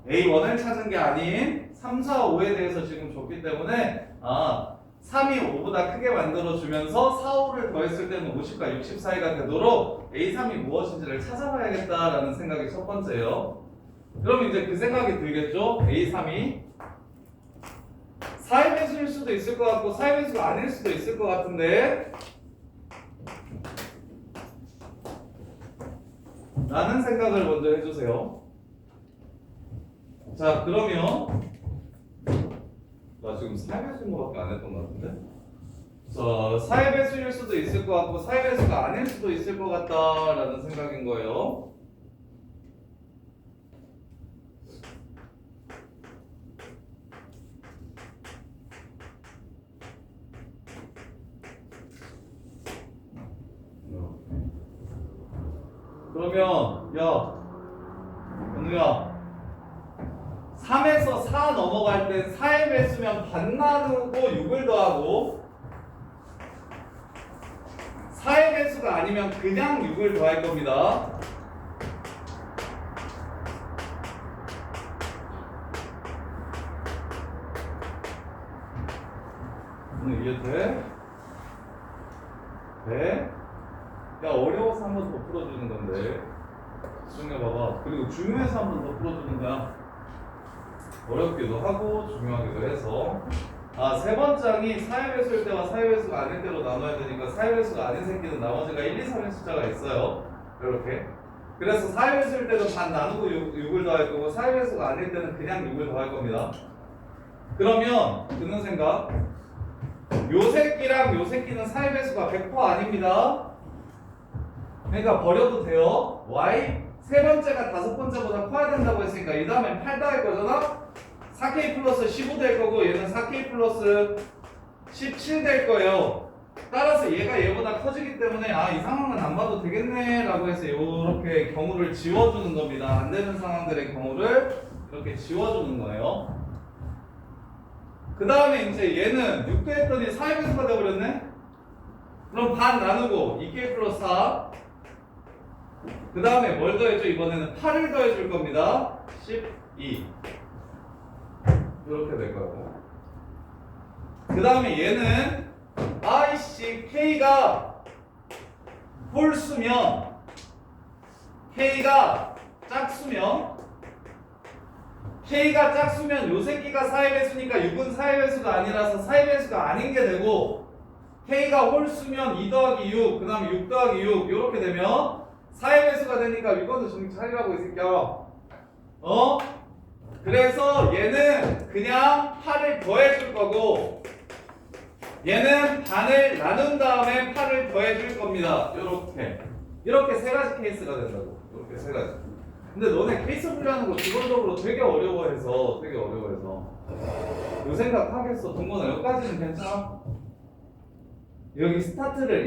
A1을 찾은 게 아닌 3, 4, 5에 대해서 지금 줬기 때문에 3이 5보다 크게 만들어주면서 4, 5를 더했을 때는 50과 60 사이가 되도록 A3이 무엇인지를 찾아봐야겠다라는 생각이 첫 번째예요. 그럼 이제 그 생각이 들겠죠? A3이 4의 배수일 수도 있을 것 같고 4의 배수가 아닐 수도 있을 것 같은데 라는 생각을 먼저 해주세요. 자, 그러면 나 지금 4의 배수인 것밖에 안 했던 것 같은데? 자, 4의 배수일 수도 있을 것 같고 4의 배수가 아닐 수도 있을 것 같다라는 생각인 거예요. 그러면 연우야 3에서 4 넘어갈 땐 4의 배수면 반 나누고 6을 더하고 4의 배수가 아니면 그냥 6을 더할 겁니다. 오늘 이해돼? 돼? 야, 어려워서 한 번 더 풀어주는 건데 집중해봐봐. 그리고 중요해서 한 번 더 풀어주는 거야. 어렵기도 하고 중요하기도 해서 세 번째 항이 4의 배수일 때와 4의 배수가 아닐 때로 나눠야 되니까 4의 배수가 아닌 새끼는 나머지가 1, 2, 3의 숫자가 있어요. 이렇게. 그래서 4의 배수일 때는 반 나누고 6을 더할 거고 4의 배수가 아닐 때는 그냥 6을 더할 겁니다. 그러면 드는 생각 요 새끼랑 요 새끼는 4의 배수가 100% 아닙니다. 그러니까 버려도 돼요. Y 세 번째가 다섯 번째보다 커야 된다고 했으니까 이 다음엔 8 더할 거잖아. 4K 플러스 15 될 거고 얘는 4K 플러스 17 될 거예요. 따라서 얘가 얘보다 커지기 때문에 이 상황은 안 봐도 되겠네 라고 해서 이렇게 경우를 지워주는 겁니다. 안 되는 상황들의 경우를 이렇게 지워주는 거예요. 그 다음에 이제 얘는 6도 했더니 4의 배수가 되어버렸네. 그럼 반 나누고 2K 플러스 4. 그 다음에 뭘 더해줘? 이번에는 8을 더해줄 겁니다. 12 이렇게 될 거고. 그 다음에 얘는 K가 홀수면 K가 짝수면 요 새끼가 4의 배수니까 6은 4의 배수가 아니라서 4의 배수가 아닌 게 되고 K가 홀수면 2 더하기 6 그 다음에 6 더하기 6 이렇게 되면 4의 배수가 되니까 이거는 정신 차리라고 이 새끼야. 그래서 얘는 그냥 8을 더해줄 거고 얘는 반을 나눈 다음에 8을 더해줄 겁니다. 이렇게 세 가지 케이스가 된다고. 이렇게 세 가지. 근데 너네 케이스 분류하는 거 기본적으로 되게 어려워해서 요 생각 하겠어. 동건아 여기까지는 괜찮아? 여기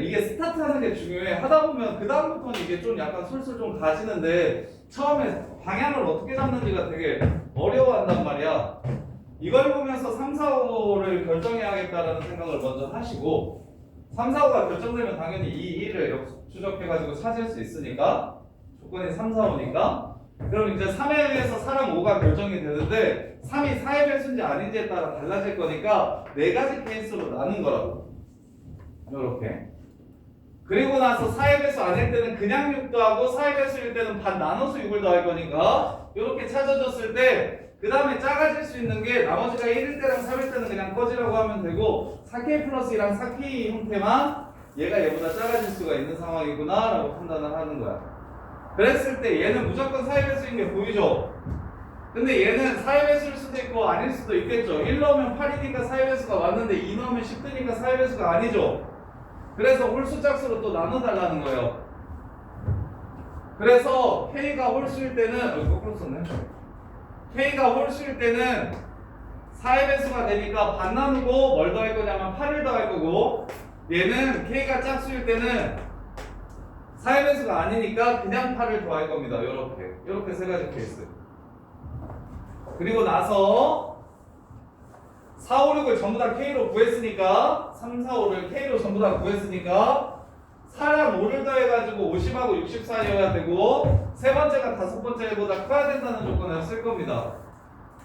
이게 스타트 하는 게 중요해. 하다 보면 그 다음부터는 이게 좀 약간 술술 좀 가지는데 처음에 방향을 어떻게 잡는지가 되게 어려워한단 말이야. 이걸 보면서 3, 4, 5를 결정해야겠다라는 생각을 먼저 하시고 3, 4, 5가 결정되면 당연히 이 1을 추적해가지고 찾을 수 있으니까 조건이 3, 4, 5니까 그럼 이제 3에 의해서 4랑 5가 결정이 되는데 3이 4의 배수인지 아닌지에 따라 달라질 거니까 네 가지 케이스로 나눈 거라고. 이렇게. 그리고 나서 4의 배수 아닐 때는 그냥 6도 하고 4의 배수일 때는 반 나눠서 6을 더할 거니까 이렇게 찾아줬을 때 그 다음에 작아질 수 있는 게 나머지가 1일 때랑 3일 때는 그냥 꺼지라고 하면 되고 4K 플러스 2랑 4K 형태만 얘가 얘보다 작아질 수가 있는 상황이구나 라고 판단을 하는 거야. 그랬을 때 얘는 무조건 4의 배수인 게 보이죠? 근데 얘는 4의 배수일 수도 있고 아닐 수도 있겠죠. 1 넣으면 8이니까 4의 배수가 맞는데 2 넣으면 10드니까 4의 배수가 아니죠. 그래서 홀수 짝수로 또 나눠달라는 거예요. 그래서 K가 홀수일 때는 거꾸로 썼네. K가 홀수일 때는 4의 배수가 되니까 반 나누고 뭘 더할 거냐면 8을 더할 거고 얘는 K가 짝수일 때는 4의 배수가 아니니까 그냥 8을 더할 겁니다. 이렇게 세 가지 케이스. 그리고 나서 4, 5, 6을 전부 다 K로 구했으니까 3, 4, 5를 K로 전부 다 구했으니까 4랑 5를 더해가지고 50하고 60 사이여야 되고 세 번째가 다섯 번째보다 커야 된다는 조건을 쓸 겁니다.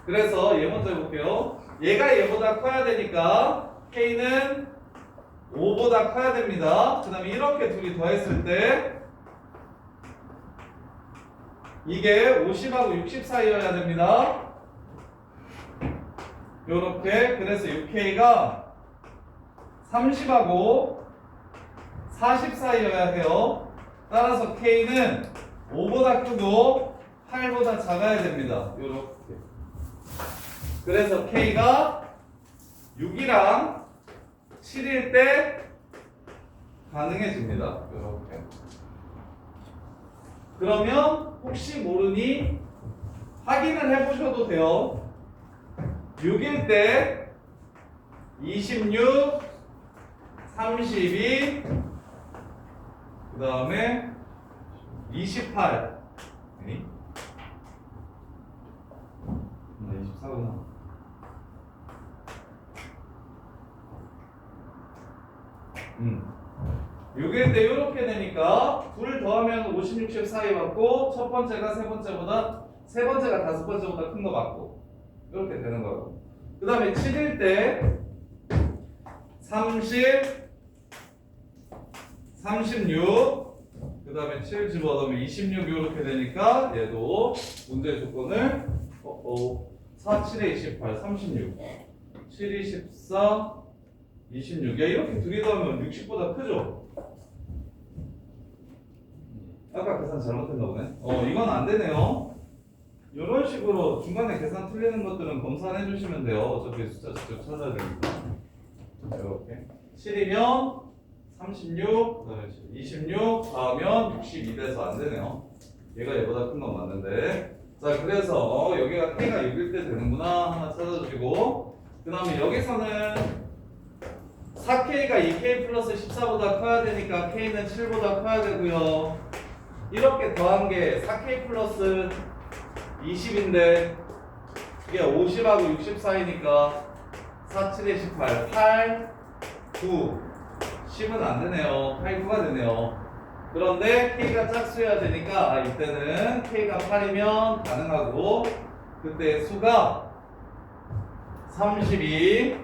그래서 얘 먼저 해볼게요. 얘가 얘보다 커야 되니까 K는 5보다 커야 됩니다. 그 다음에 이렇게 둘이 더했을 때 이게 50하고 60 사이여야 됩니다. 요렇게. 그래서 6K가 30하고 40 사이여야 돼요. 따라서 K는 5보다 크고 8보다 작아야 됩니다. 요렇게. 그래서 K가 6이랑 7일 때 가능해집니다. 요렇게. 그러면 혹시 모르니 확인을 해보셔도 돼요. 6일 때 26, 32, 그 다음에 28. 아니? 나 24구나. 음. 6일 때 이렇게 되니까 둘 더하면 50, 60 사이 맞고 첫 번째가 세 번째가 다섯 번째보다 큰 거 맞고 이렇게 되는 거예요. 그 다음에 7일 때 30, 36, 그 다음에 7 집어넣으면 26 이렇게 되니까 얘도 문제 조건을 4, 7에 28, 36, 7, 24, 26. 야, 이렇게 둘이 더하면 60보다 크죠? 아까 계산 잘못했나 보네. 이건 안 되네요. 이런 식으로 중간에 계산 틀리는 것들은 검사해 주시면 돼요. 어차피 숫자 직접 찾아야 되니까. 이렇게 7이면 36, 26 더하면 62 돼서 안 되네요. 얘가 얘보다 큰 건 맞는데. 자, 그래서 여기가 K가 6일 때 되는구나 하나 찾아주시고, 그 다음에 여기서는 4K가 2K 플러스 14보다 커야 되니까 K는 7보다 커야 되고요. 이렇게 더한 게 4K 플러스 20인데 이게 50하고 60 사이니까 4, 7에 18, 8, 9, 10은 안 되네요. 8, 9가 되네요. 그런데 K가 짝수여야 되니까 이때는 K가 8이면 가능하고 그때 수가 32,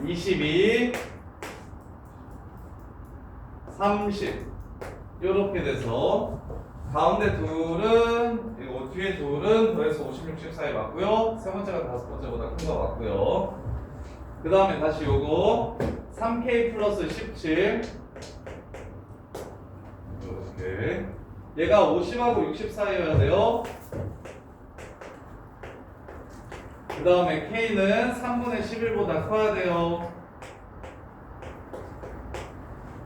22, 30 이렇게 돼서 가운데 둘은 그리고 뒤에 둘은 더해서 50, 60 사이 맞고요. 세 번째가 다섯 번째보다 큰 거 맞고요. 그 다음에 다시 요거 3K 플러스 17 이렇게 얘가 50하고 60 사이여야 돼요. 그 다음에 K는 3분의 11보다 커야 돼요.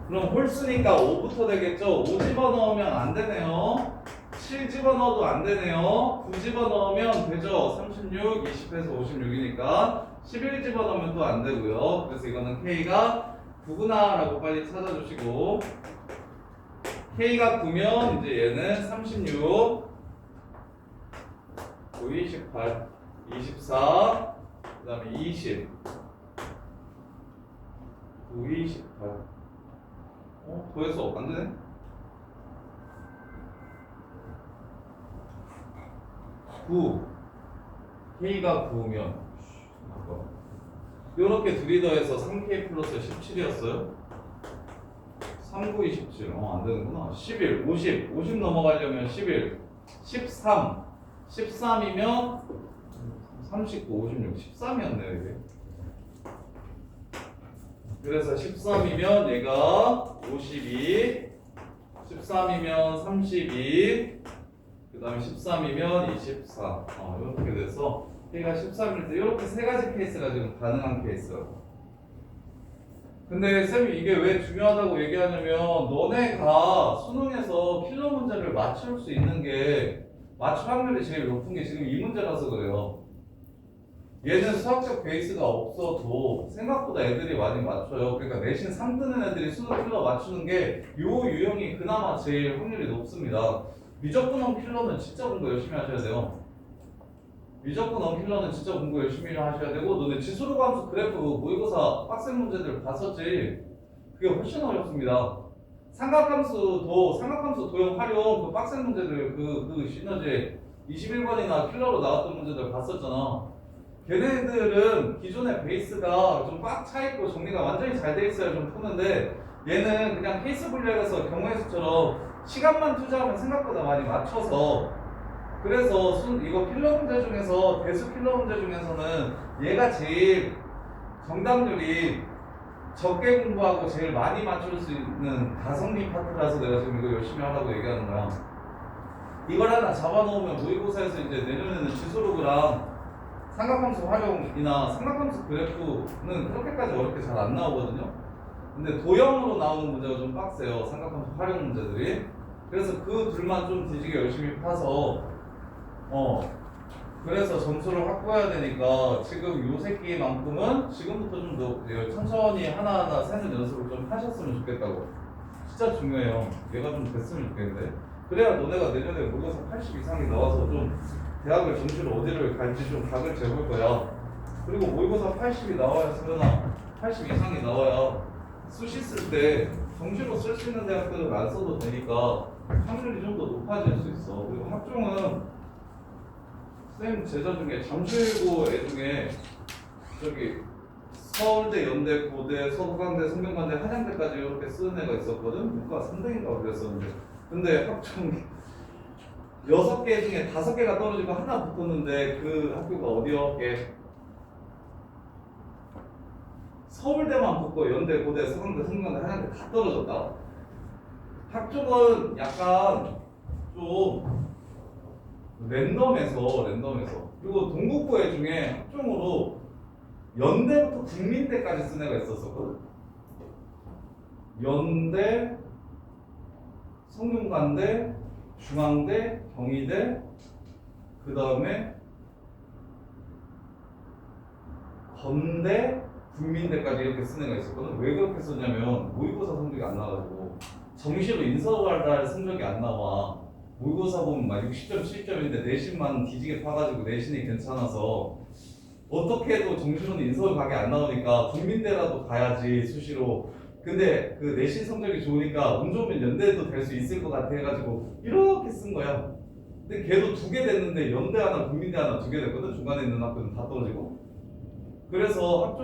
그럼 홀수니까 5부터 되겠죠? 5 집어넣으면 안 되네요. 7 집어넣어도 안 되네요. 9 집어넣으면 되죠? 36, 20에서 56이니까 11 집어넣으면 또 안 되고요. 그래서 이거는 K가 9구나 라고 빨리 찾아주시고, K가 9면 이제 얘는 36, 9, 28, 24, 그 다음에 20, 9, 28. 더해서 안 되네? 9. K가 9면 이렇게 둘이 더해서 3K 플러스 17이었어요. 3, 9, 27. 안 되는구나. 11, 50 넘어가려면 11, 13. 13이면 39, 56, 13이었네요, 이게. 그래서 13이면 얘가 52, 13이면 32, 그 다음에 13이면 24. 이렇게 돼서 K가 13일 때 이렇게 세 가지 케이스가 지금 가능한 케이스라고. 근데 쌤이 이게 왜 중요하다고 얘기하냐면, 너네가 수능에서 킬러 문제를 맞출 수 있는 게, 맞출 확률이 제일 높은 게 지금 이 문제라서 그래요. 얘는 수학적 베이스가 없어도 생각보다 애들이 많이 맞춰요. 그러니까 내신 3뜨는 애들이 수능 킬러 맞추는 게 요 유형이 그나마 제일 확률이 높습니다. 미적분원 킬러는 진짜 공부 열심히 하셔야 돼요. 미적분원 킬러는 진짜 공부 열심히 하셔야 되고, 너네 지수로 감수 그래프 모의고사 빡센 문제들 봤었지? 그게 훨씬 어렵습니다. 삼각함수 도형 활용 그 빡센 문제들 그 시너지 21번이나 킬러로 나왔던 문제들 봤었잖아. 걔네들은 기존의 베이스가 좀 꽉 차있고 정리가 완전히 잘 돼 있어야 좀 푸는데, 얘는 그냥 케이스 분류해서 경우의 수처럼 시간만 투자하면 생각보다 많이 맞춰서, 그래서 이거 킬러 문제 중에서 대수 킬러 문제 중에서는 얘가 제일 정답률이 적게 공부하고 제일 많이 맞출 수 있는 가성비 파트라서 내가 지금 이거 열심히 하라고 얘기하는 거야. 이걸 하나 잡아놓으면 모의고사에서 이제 내년에는 지수록이랑 삼각함수 활용이나 삼각함수 그래프는 그렇게까지 어렵게 잘 안 나오거든요. 근데 도형으로 나오는 문제가 좀 빡세요, 삼각함수 활용 문제들이. 그래서 그 둘만 좀 뒤지게 열심히 파서 그래서 점수를 확보해야 되니까 지금 요 새끼만큼은 지금부터 좀 더 천천히 하나하나 세는 연습을 좀 하셨으면 좋겠다고. 진짜 중요해요. 얘가 좀 됐으면 좋겠는데. 그래야 너네가 내년에 모의고사 80 이상이 나와서 좀 대학을 정시로 어디를 갈지 좀 각을 재볼 거야. 그리고 모의고사 80이 나와야 쓰려나 80 이상이 나와야 수시 쓸 때 정시로 쓸 수 있는 대학들은 안 써도 되니까 확률이 좀 더 높아질 수 있어. 그리고 학종은 쌤 제자 중에 잠실고 애 중에 저기 서울대, 연대, 고대, 서강대, 성균관대, 한양대까지 이렇게 쓰는 애가 있었거든. 문과 3등인가 그랬었는데, 근데 학종 6개 중에 5개가 떨어지고 하나 붙었는데 그 학교가 어디였게? 서울대만 붙고 연대, 고대, 서강대, 성균관대, 한양대 다 떨어졌다. 학종은 약간 좀 랜덤해서 그리고 동국고애 중에 학종으로 연대부터 국민대까지 쓴 애가 있었거든. 연대, 성균관대, 중앙대, 경희대, 그 다음에 건대, 국민대까지 이렇게 쓴 애가 있었거든. 왜 그렇게 썼냐면 모의고사 성적이 안 나가지고 정시로 인서할 성적이 안 나와. 모의고사 보면 막 60점, 70점인데 내신만 뒤지게 파가지고 내신이 괜찮아서 어떻게 해도 정시로는 인서울 가게 안 나오니까 국민대라도 가야지 수시로. 근데 그 내신 성적이 좋으니까 운 좋으면 연대도 될 수 있을 것 같아 해가지고 이렇게 쓴 거야. 근데 걔도 2개 됐는데 연대 하나, 국민대 하나 2개 됐거든. 중간에 있는 학교는 다 떨어지고. 그래서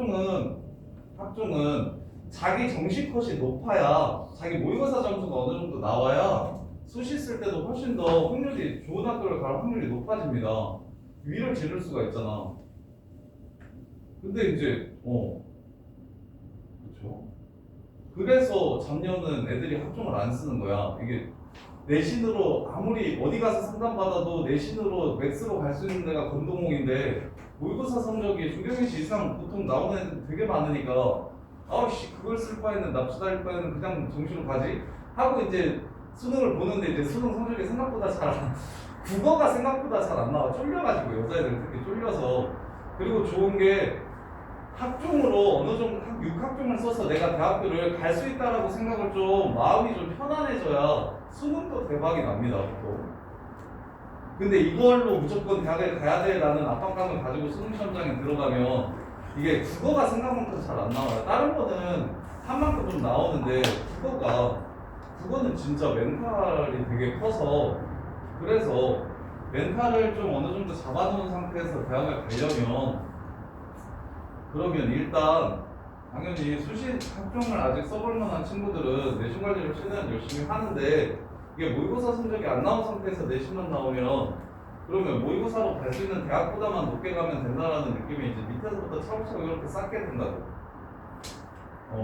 학종은 자기 정시 컷이 높아야, 자기 모의고사 점수가 어느 정도 나와야 수시 쓸 때도 훨씬 더 확률이, 좋은 학교를 갈 확률이 높아집니다. 위를 지를 수가 있잖아. 근데 이제 그렇죠. 그래서 작년은 애들이 학종을 안 쓰는 거야. 이게 내신으로 아무리 어디 가서 상담 받아도 내신으로 맥스로 갈 수 있는 데가 건동홍인데 모의고사 성적이 중경일치 이상 보통 나오는 애들 되게 많으니까 아우씨 그걸 쓸 바에는 납치 달릴 바에는 그냥 정시로 가지 하고 이제 수능을 보는데 이제 수능 성적이 생각보다 잘 안, 국어가 생각보다 잘 안 나와. 쫄려가지고 여자애들 특히 쫄려서. 그리고 좋은 게 학종으로 어느 정도 6학종을 써서 내가 대학교를 갈 수 있다라고 생각을 좀 마음이 좀 편안해져야 수능도 대박이 납니다 보통. 근데 이걸로 무조건 대학을 가야 돼라는 압박감을 가지고 수능 시험장에 들어가면 이게 국어가 생각만큼 잘 안 나와요. 다른 거는 한 만큼 좀 나오는데 국어는 진짜 멘탈이 되게 커서 그래서 멘탈을 좀 어느 정도 잡아놓은 상태에서 대학을 가려면 그러면 일단 당연히 수시 학종을 아직 써볼 만한 친구들은 내신 관리를 최대한 열심히 하는데 이게 모의고사 성적이 안 나온 상태에서 내신만 나오면 그러면 모의고사로 갈 수 있는 대학보다만 높게 가면 된다라는 느낌이 이제 밑에서부터 차곡차곡 이렇게 쌓게 된다고.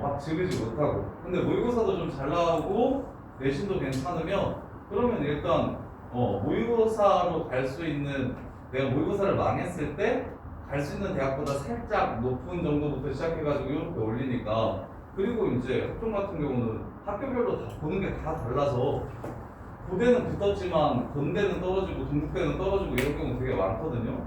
막 지르지 못하고. 근데 모의고사도 좀 잘 나오고 내신도 괜찮으면 그러면 일단 모의고사로 갈 수 있는 내가 모의고사를 망했을 때 갈 수 있는 대학보다 살짝 높은 정도부터 시작해가지고 이렇게 올리니까 그리고 이제 학종 같은 경우는 학교별로 다 보는 게 다 달라서 고대는 붙었지만 건대는 떨어지고 동국대는 떨어지고 이런 경우 되게 많거든요.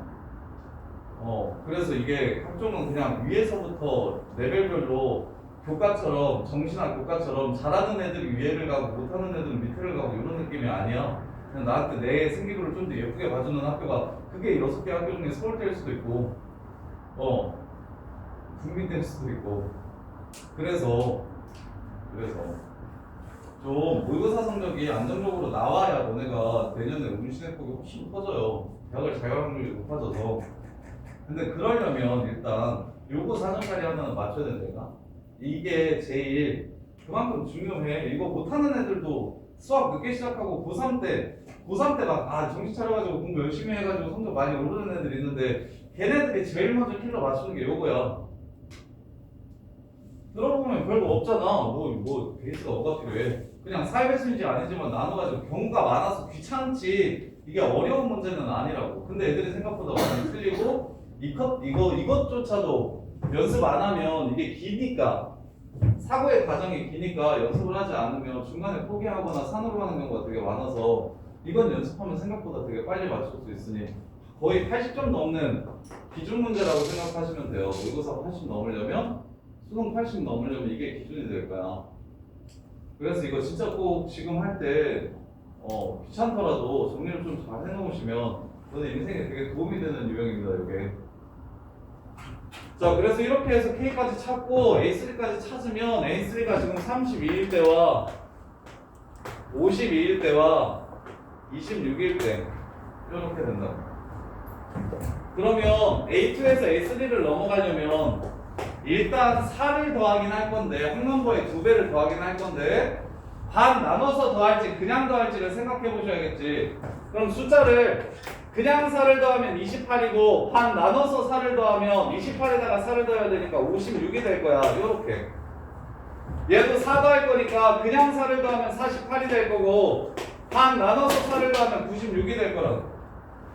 그래서 이게 학종은 그냥 위에서부터 레벨별로 교과처럼 정신학 교과처럼 잘하는 애들이 위에를 가고 못하는 애들은 밑에를 가고 이런 느낌이 아니야. 그냥 나한테 내 생기부를 좀 더 예쁘게 봐주는 학교가 그게 6개 학교 중에 서울대일 수도 있고 국민대일 수도 있고 그래서 좀 모의고사 성적이 안정적으로 나와야 너네가 내년에 운신의 폭이 훨씬 커져요. 대학을 잘 갈 확률이 높아져서. 근데 그러려면 일단 요거 4점짜리 하나는 맞춰야 된다니까. 이게 제일 그만큼 중요해. 이거 못하는 애들도 수학 늦게 시작하고 고3 때 막 정신 차려가지고 공부 열심히 해가지고 성적 많이 오르는 애들 있는데 걔네들이 제일 먼저 킬러 맞추는 게 요거야. 들어보면 별거 없잖아. 뭐 베이스가 뭐가 필요해. 그냥 사회배수인지 아니지만 나눠가지고 경우가 많아서 귀찮지. 이게 어려운 문제는 아니라고. 근데 애들이 생각보다 많이 틀리고 이것조차도 연습 안 하면 이게 기니까 사고의 과정이 기니까 연습을 하지 않으면 중간에 포기하거나 산으로 가는 경우가 되게 많아서 이건 연습하면 생각보다 되게 빨리 맞출 수 있으니 거의 80점 넘는 기준 문제라고 생각하시면 돼요. 모의고사 80 넘으려면 수능 80 넘으려면 이게 기준이 될 거야. 그래서 이거 진짜 꼭 지금 할 때 귀찮더라도 정리를 좀 잘 해놓으시면 저는 인생에 되게 도움이 되는 유형입니다. 이게. 자, 그래서 이렇게 해서 K까지 찾고 A3까지 찾으면 A3가 지금 32일 때와 52일 때와 26일 때 이렇게 된다. 그러면 A2에서 A3를 넘어가려면 일단 4를 더하긴 할 건데 학넘버의 2배를 더하긴 할 건데 반 나눠서 더할지 그냥 더할지를 생각해 보셔야겠지. 그럼 숫자를 그냥 4를 더하면 28이고 반 나눠서 4를 더하면 28에다가 4를 더해야 되니까 56이 될 거야. 요렇게 얘도 4 더할 거니까 그냥 4를 더하면 48이 될 거고 반 나눠서 4를 더하면 96이 될 거라고.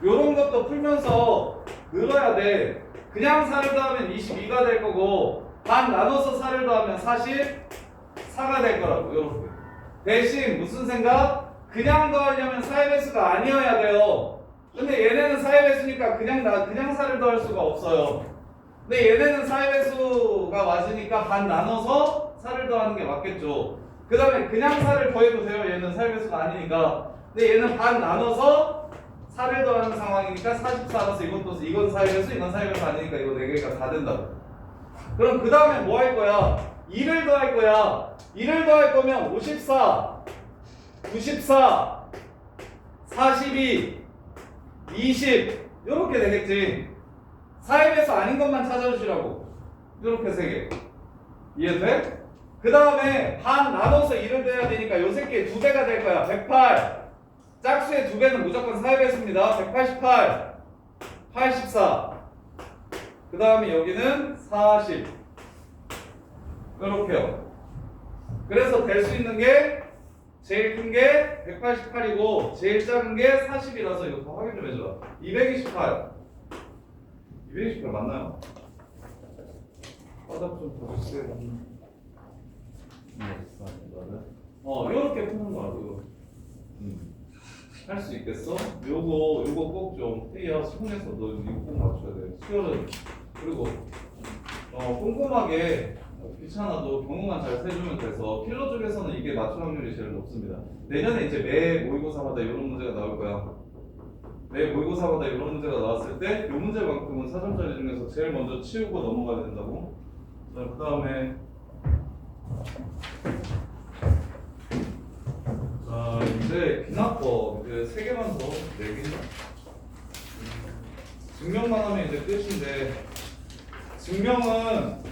요런 것도 풀면서 늘어야 돼. 그냥 4를 더하면 22가 될 거고 반 나눠서 4를 더하면 44가 될 거라고. 요렇게. 대신 무슨 생각? 그냥 더하려면 4의 배수가 아니어야 돼요. 근데 얘네는 4의 배수니까 그냥 4를 더할 수가 없어요. 근데 얘네는 4의 배수가 맞으니까 반 나눠서 4를 더하는 게 맞겠죠. 그 다음에 그냥 4를 더해도 돼요. 얘는 4의 배수가 아니니까. 근데 얘는 반 나눠서 4를 더하는 상황이니까 44라서 이건 4의 배수, 이건 4의 배수 아니니까 이거 4개가 다 된다고. 그럼 그 다음에 뭐 할 거야? 2를 더할 거야. 2를 더할 거면 54, 94, 42, 20 이렇게 되겠지. 4의 배수 아닌 것만 찾아주시라고. 이렇게 3개. 이해돼? 그 다음에 반 나눠서 2를 더해야 되니까 요 새끼의 2배가 될 거야. 108. 짝수의 2배는 무조건 4의 배수입니다. 188, 84. 그 다음에 여기는 40. 이렇게요. 그래서 될 수 있는 게 제일 큰 게 188이고 제일 작은 게 40이라서 이거 더 확인 좀 해줘. 228. 228 맞나요? 바닥 좀 보여주세요. 이렇게 푸는 거야, 그거. 할 수 있겠어? 요거 꼭 좀 떼야 손에서 너 이거 꼭 맞춰야 돼. 수열은 그리고 꼼꼼하게 귀찮아도 경우만 잘 세주면 돼서 필러 쪽에서는 이게 맞출 확률이 제일 높습니다. 내년에 이제 매 모의고사마다 이런 문제가 나올 거야. 매 모의고사마다 이런 문제가 나왔을 때 이 문제만큼은 4점짜리 중에서 제일 먼저 치우고 넘어가야 된다고. 자, 그 다음에 자, 이제 기납법 이제 3개만 더 내기죠. 증명만 하면 이제 끝인데 증명은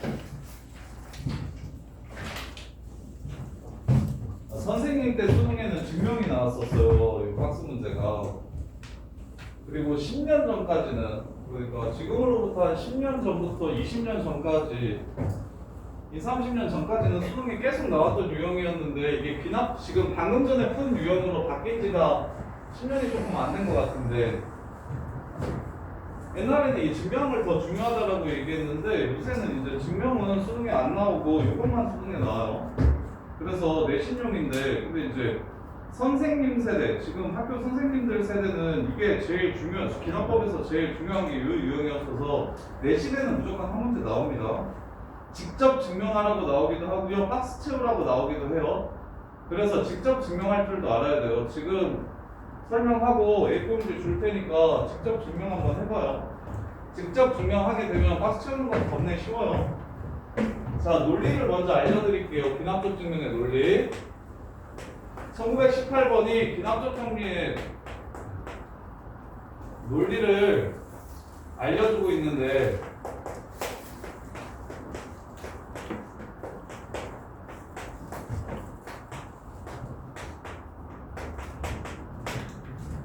선생님 때 수능에는 증명이 나왔었어요. 이 박스 문제가. 그리고 10년 전까지는 그러니까 지금으로부터 한 10년 전부터 20년 전까지 이 30년 전까지는 수능에 계속 나왔던 유형이었는데 이게 지금 방금 전에 푼 유형으로 바뀐 지가 10년이 조금 안 된 것 같은데 옛날에는 이 증명을 더 중요하다라고 얘기했는데 요새는 이제 증명은 수능에 안 나오고 이것만 수능에 나와요. 그래서 내신용인데 근데 이제 선생님 세대, 지금 학교 선생님들 세대는 이게 제일 기납법에서 제일 중요한 게 이 유형이었어서 내신에는 무조건 한 문제 나옵니다. 직접 증명하라고 나오기도 하고요, 박스 채우라고 나오기도 해요. 그래서 직접 증명할 줄도 알아야 돼요. 지금 설명하고 A4용지 줄 테니까 직접 증명 한번 해봐요. 직접 증명하게 되면 박스 채우는 건 겁내 쉬워요. 자, 논리를 먼저 알려드릴게요. 기납적 증명의 논리. 1918번이 기납적 정리의 논리를 알려주고 있는데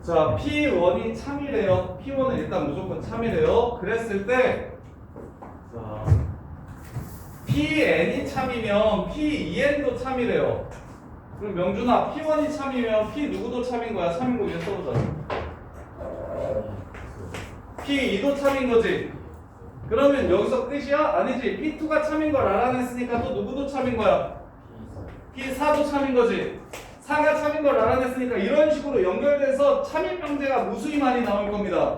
자, P1이 참이래요. P1은 일단 무조건 참이래요. 그랬을 때 자, Pn이 참이면 P2n도 참이래요. 그럼 명준아, P1이 참이면 P 누구도 참인 거야? 참인 거 위에 써보자. P2도 참인 거지? 그러면 여기서 끝이야? 아니지. P2가 참인 걸 알아냈으니까 또 누구도 참인 거야? P4도 참인 거지? 4가 참인 걸 알아냈으니까 이런 식으로 연결돼서 참인 명제가 무수히 많이 나올 겁니다.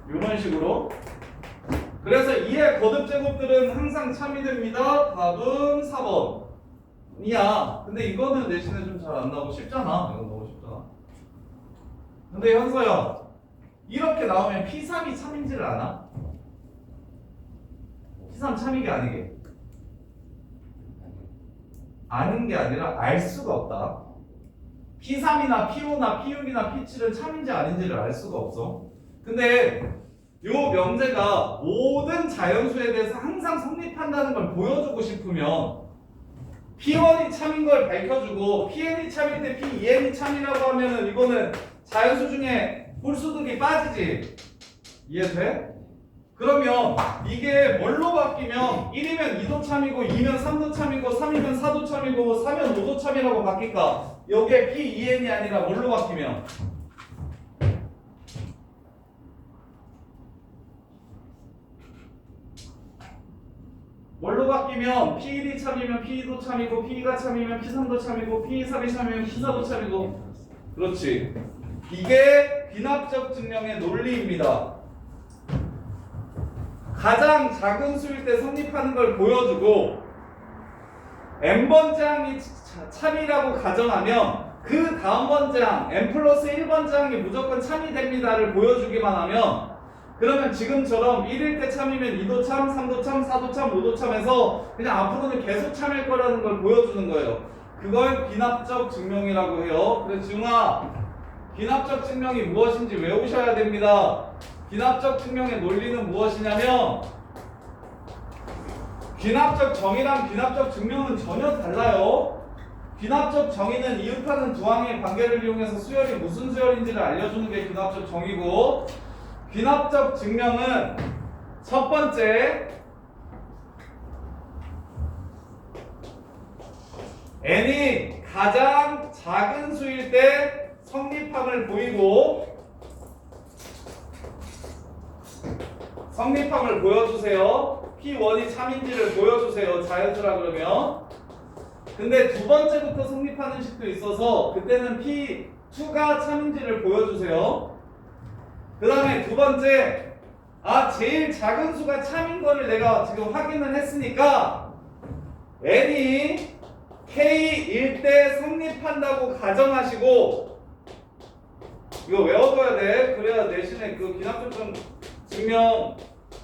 이런 식으로. 그래서 2의 거듭 제곱들은 항상 참이 됩니다. 답은 4번이야. 근데 이거는 내신에 좀 잘 안 나오고 쉽잖아. 이건 너무 쉽잖아. 근데 현서야, 이렇게 나오면 P3이 참인지를 아나? P3 참이게 아니게? 아는 게 아니라 알 수가 없다. P3이나 P5나 P6이나 P7은 참인지 아닌지를 알 수가 없어. 근데 요 명제가 모든 자연수에 대해서 항상 성립한다는 걸 보여주고 싶으면 P1이 참인 걸 밝혀주고 Pn이 참일 때 P2n이 참이라고 하면은 이거는 자연수 중에 홀수득이 빠지지. 이해돼? 그러면 이게 뭘로 바뀌면 1이면 2도 참이고 2면 3도 참이고 3이면 4도 참이고 4면 5도 참이라고 바뀔까? 여기에 P2n이 아니라 뭘로 바뀌면? 뭘로 바뀌면 P1이 참이면 P2도 참이고 P2가 참이면 P3도 참이고 P3이 참이면 P4도 참이고. 그렇지. 이게 귀납적 증명의 논리입니다. 가장 작은 수일 때 성립하는 걸 보여주고 n번장이 참이라고 가정하면 그 다음 번장 n 플러스 1번장이 무조건 참이 됩니다를 보여주기만 하면 그러면 지금처럼 1일 때 참이면 2도 참, 3도 참, 4도 참, 5도 참해서 그냥 앞으로는 계속 참일 거라는 걸 보여주는 거예요. 그걸 귀납적 증명이라고 해요. 그래서 지웅아, 귀납적 증명이 무엇인지 외우셔야 됩니다. 귀납적 증명의 논리는 무엇이냐면 귀납적 정의랑 귀납적 증명은 전혀 달라요. 귀납적 정의는 이웃하는 두 항의 관계를 이용해서 수열이 무슨 수열인지를 알려주는 게 귀납적 정의고 귀납적 증명은 첫 번째 n이 가장 작은 수일 때 성립함을 보이고 성립함을 보여주세요. P1이 참인지를 보여주세요. 자연수라 그러면. 근데 두 번째부터 성립하는 식도 있어서 그때는 P2가 참인지를 보여주세요. 그 다음에 두 번째, 제일 작은 수가 참인 거를 내가 지금 확인을 했으니까 n이 k일 때 성립한다고 가정하시고, 이거 외워둬야 돼. 그래야 내신에 그 기납조건 증명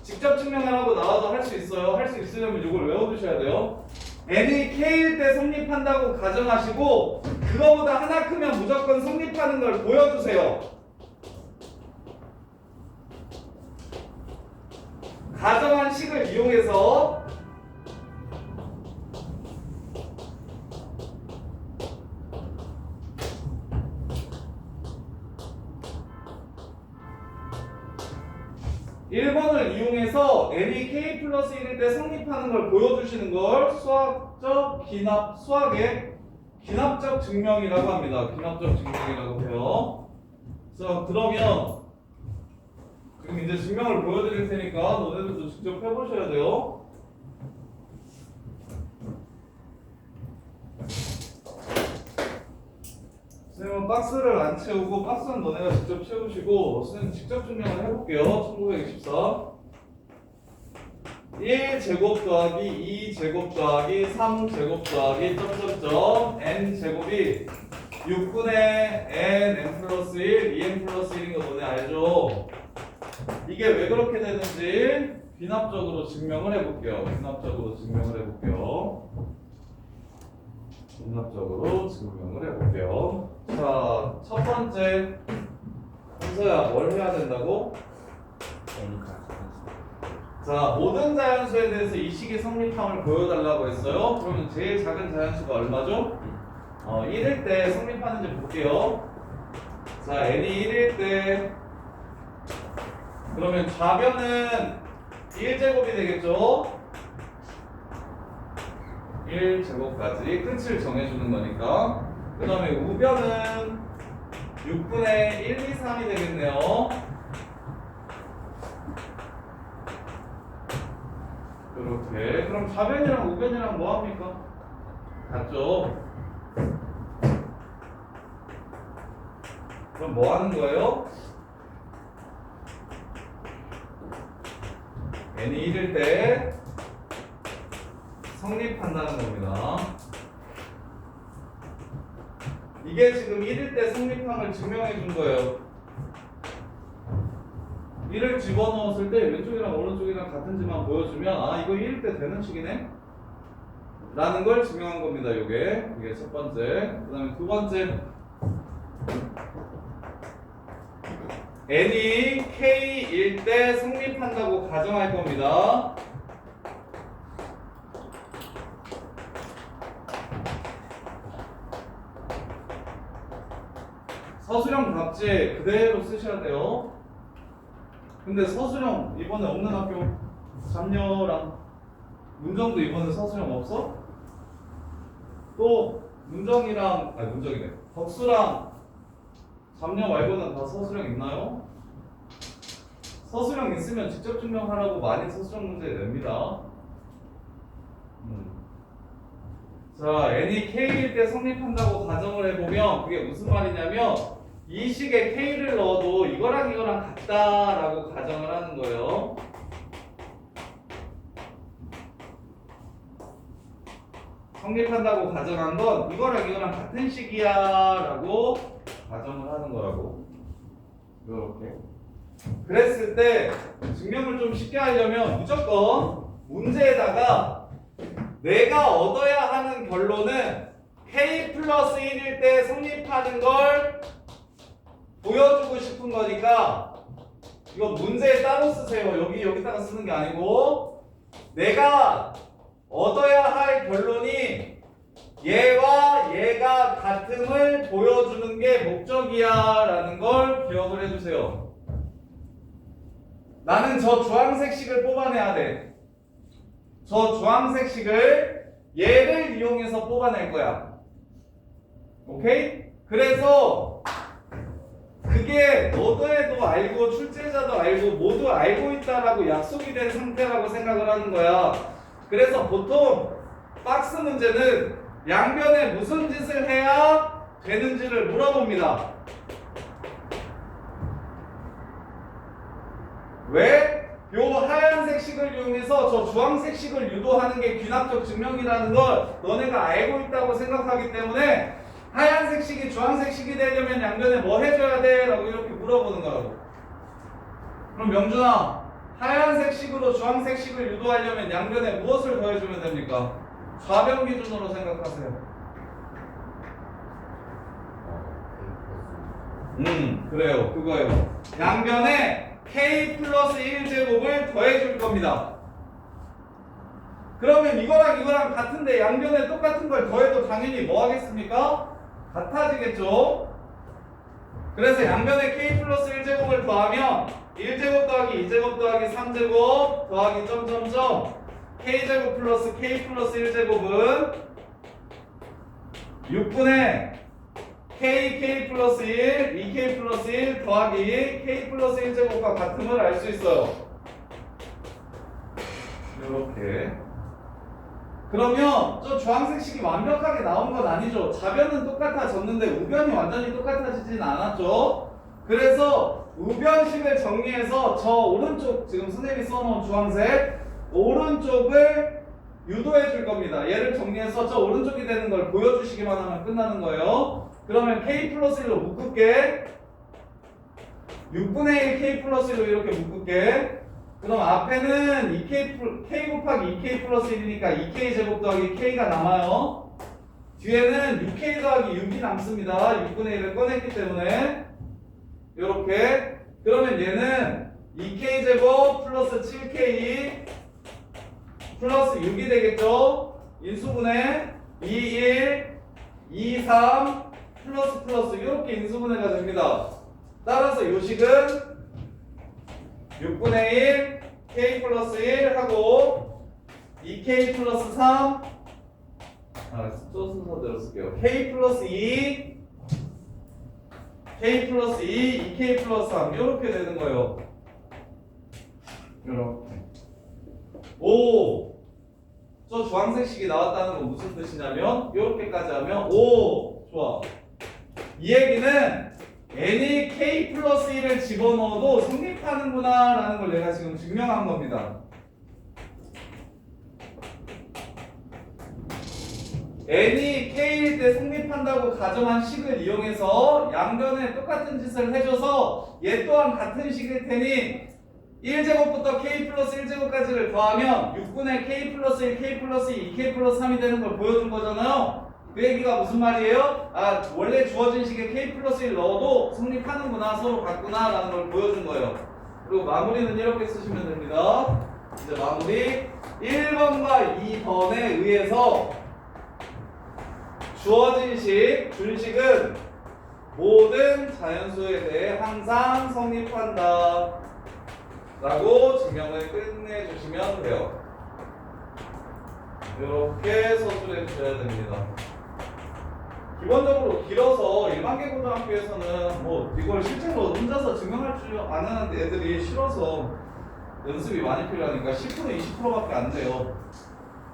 직접 증명하라고 나와도 할 수 있어요. 할 수 있으려면 이걸 외워두셔야 돼요. n이 k일 때 성립한다고 가정하시고, 그거보다 하나 크면 무조건 성립하는 걸 보여주세요. 가정한 식을 이용해서 (1번을) 이용해서 n이 k 플러스 1일 때 성립하는 걸 보여주시는 걸 수학의 기납적 증명이라고 합니다. 기납적 증명이라고 해요. 그래서 그러면 지금 이제 증명을 보여드릴 테니까 너네들도 직접 해보셔야 돼요. 선생님은 박스를 안 채우고 박스는 너네가 직접 채우시고 선생님 직접 증명을 해볼게요. 1924 1제곱 더하기 2제곱 더하기 3제곱 더하기 점점점 n제곱이 6분의 n 플러스 1 2n 플러스 1인 거 너네 알죠? 이게 왜 그렇게 되는지 비납적으로 증명을 해볼게요. 비납적으로 증명을 해볼게요. 자, 첫 번째 현서야 뭘 해야 된다고? 자, 모든 자연수에 대해서 이 식의 성립함을 보여달라고 했어요. 그러면 제일 작은 자연수가 얼마죠? 1일 때 성립하는지 볼게요. 자, n이 1일 때 그러면 좌변은 1제곱이 되겠죠? 1제곱까지 끝을 정해주는 거니까. 그 다음에 우변은 6분의 1, 2, 3이 되겠네요. 이렇게. 그럼 좌변이랑 우변이랑 뭐 합니까? 같죠? 그럼 뭐 하는 거예요? n이 1일 때 성립한다는 겁니다. 이게 지금 1일 때 성립함을 증명해 준 거예요. 1을 집어넣었을 때 왼쪽이랑 오른쪽이랑 같은지만 보여주면 이거 1일 때 되는 식이네? 라는 걸 증명한 겁니다. 이게 첫 번째. 그 다음에 두 번째, n이 k일 때 성립한다고 가정할 겁니다. 서술형 답지 그대로 쓰셔야 돼요. 근데 서술형 이번에 없는 학교 잡녀랑 문정도 이번에 서술형 없어? 또 문정이랑 문정이네. 덕수랑 잡녀 말고는 다 서술형 있나요? 서술형 있으면 직접 증명하라고 많이 서술형 문제 냅니다. 자, n이 k일 때 성립한다고 가정을 해보면 그게 무슨 말이냐면 이 식에 k를 넣어도 이거랑 이거랑 같다라고 가정을 하는 거예요. 성립한다고 가정한 건 이거랑 이거랑 같은 식이야 라고 가정을 하는 거라고. 이렇게 그랬을 때 증명을 좀 쉽게 하려면 무조건 문제에다가 내가 얻어야 하는 결론은 k 플러스 1일 때 성립하는 걸 보여주고 싶은 거니까 이거 문제에 따로 쓰세요. 여기다가 쓰는 게 아니고 내가 얻어야 할 결론이 얘와 얘가 같음을 보여주는 게 목적이야 라는 걸 기억을 해주세요. 나는 저 주황색 식을 뽑아내야 돼. 저 주황색 식을 얘를 이용해서 뽑아낼 거야. 오케이? 그래서 그게 너도에도 알고 출제자도 알고 모두 알고 있다라고 약속이 된 상태라고 생각을 하는 거야. 그래서 보통 박스 문제는 양변에 무슨 짓을 해야 되는지를 물어봅니다. 왜? 요 하얀색 식을 이용해서 저 주황색 식을 유도하는 게 귀납적 증명이라는 걸 너네가 알고 있다고 생각하기 때문에 하얀색 식이 주황색 식이 되려면 양변에 뭐 해줘야 돼? 라고 이렇게 물어보는 거라고. 그럼 명준아, 하얀색 식으로 주황색 식을 유도하려면 양변에 무엇을 더해주면 됩니까? 좌변 기준으로 생각하세요. 그래요. 그거예요. 양변에 k 플러스 1제곱을 더해줄 겁니다. 그러면 이거랑 같은데 양변에 똑같은 걸 더해도 당연히 뭐 하겠습니까? 같아지겠죠? 그래서 양변에 k 플러스 1제곱을 더하면 1제곱 더하기 2제곱 더하기 3제곱 더하기 점점점 k제곱 플러스 k 플러스 1제곱은 6분의 k 플러스 1, 2k 플러스 1 더하기 k 플러스 1제곱과 같음을 알 수 있어요. 이렇게. 그러면 저 주황색 식이 완벽하게 나온 건 아니죠. 좌변은 똑같아졌는데 우변이 완전히 똑같아지진 않았죠. 그래서 우변식을 정리해서 저 오른쪽 지금 선생님이 써놓은 주황색 오른쪽을 유도해 줄 겁니다. 얘를 정리해서 저 오른쪽이 되는 걸 보여주시기만 하면 끝나는 거예요. 그러면 k 플러스 1로 묶을게. 6분의 1 k 플러스 1로 이렇게 묶을게. 그럼 앞에는 k 곱하기 2k 플러스 1이니까 2k 제곱 더하기 k가 남아요. 뒤에는 6k 더하기 6이 남습니다. 6분의 1을 꺼냈기 때문에 이렇게. 그러면 얘는 2k 제곱 플러스 7k 플러스 6이 되겠죠. 인수분해 2, 1, 2, 3 플러스 이렇게 인수분해가 됩니다. 따라서 요식은 6분의 1 k 플러스 1 하고 2k 플러스 3 순서대로 쓸게요. k 플러스 2 k 플러스 2 2k 플러스 3 이렇게 되는 거예요. 이렇게. 오! 저 주황색 식이 나왔다는 건 무슨 뜻이냐면 이렇게까지 하면 오! 좋아. 이 얘기는 n이 k 플러스 1을 집어넣어도 성립하는구나 라는 걸 내가 지금 증명한 겁니다. n이 k일 때 성립한다고 가정한 식을 이용해서 양변에 똑같은 짓을 해줘서 얘 또한 같은 식일 테니 1제곱부터 k 플러스 1제곱까지를 더하면 6분의 k 플러스 1, k 플러스 2, k 플러스 3이 되는 걸 보여준 거잖아요. 그 얘기가 무슨 말이에요? 아, 원래 주어진 식에 k 플러스 1 넣어도 성립하는구나, 서로 같구나 라는 걸 보여준 거예요. 그리고 마무리는 이렇게 쓰시면 됩니다. 이제 마무리 1번과 2번에 의해서 주어진 식, 준식은 모든 자연수에 대해 항상 성립한다 라고 증명을 끝내주시면 돼요. 이렇게 서술해 주셔야 됩니다. 기본적으로 길어서 일반계 고등학교에서는 뭐 이걸 실제로 혼자서 증명할 줄 아는 애들이 싫어서 연습이 많이 필요하니까 10% 20%밖에 안 돼요.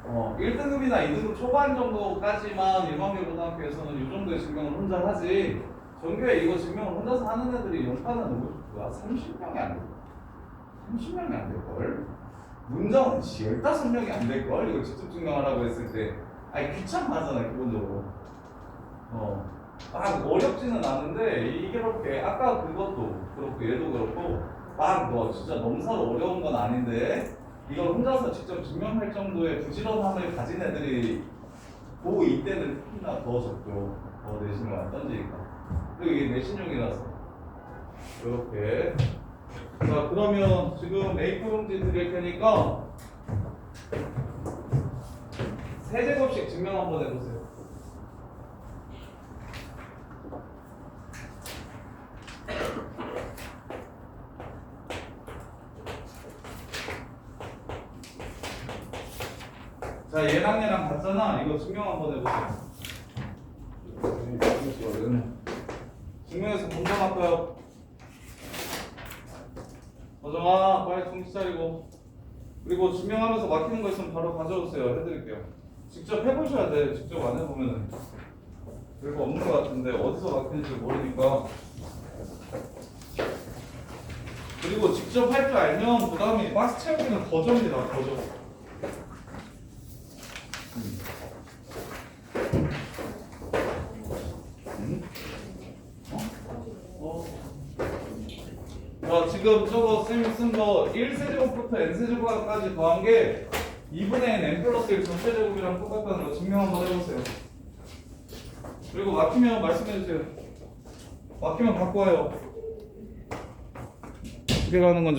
1등급이나 2등급 초반 정도까지만 일반계 고등학교에서는 이 정도의 증명을 혼자 하지 전교에 이거 증명을 혼자서 하는 애들이 연판은 누구야? 30명이 안 돼. 30명이 안 될걸? 문장은 15명이 안 될걸? 이거 직접 증명하라고 했을 때 아니 귀찮아하잖아 기본적으로. 막 어렵지는 않은데 이게 그렇게 아까 그것도 그렇고 얘도 그렇고 막 뭐 진짜 넘사로 어려운 건 아닌데 이걸 혼자서 직접 증명할 정도의 부지런함을 가진 애들이 고2 때는 특히나 더 적죠. 더 내신을 안 던지니까. 그리고 이게 내신용이라서 이렇게. 자, 그러면 지금 A4 용지 드릴 테니까 세제곱씩 증명 한번 해보세요. 자, 얘랑 같잖아. 이거 증명 한번 해보세요. 증명해서 공정할까요? 도정아 빨리 정신 차리고. 그리고 증명하면서 막히는 거 있으면 바로 가져오세요. 해드릴게요. 직접 해보셔야 돼. 직접 안 해보면은 별거 없는 것 같은데 어디서 막히는지 모르니까. 그리고 직접 할 줄 알면 그 다음에 박스 채우기는 거저입니다. 거저. 자, 지금 저거 쌤이 쓴 거 1세제곱부터 n세제곱까지 더한 게 2분의 n 플러스 1 전체제곱이랑 똑같다는 거 증명 한번 해보세요. 그리고 막히면 말씀해주세요. 막히면 갖고 와요. 어떻게 가는 건지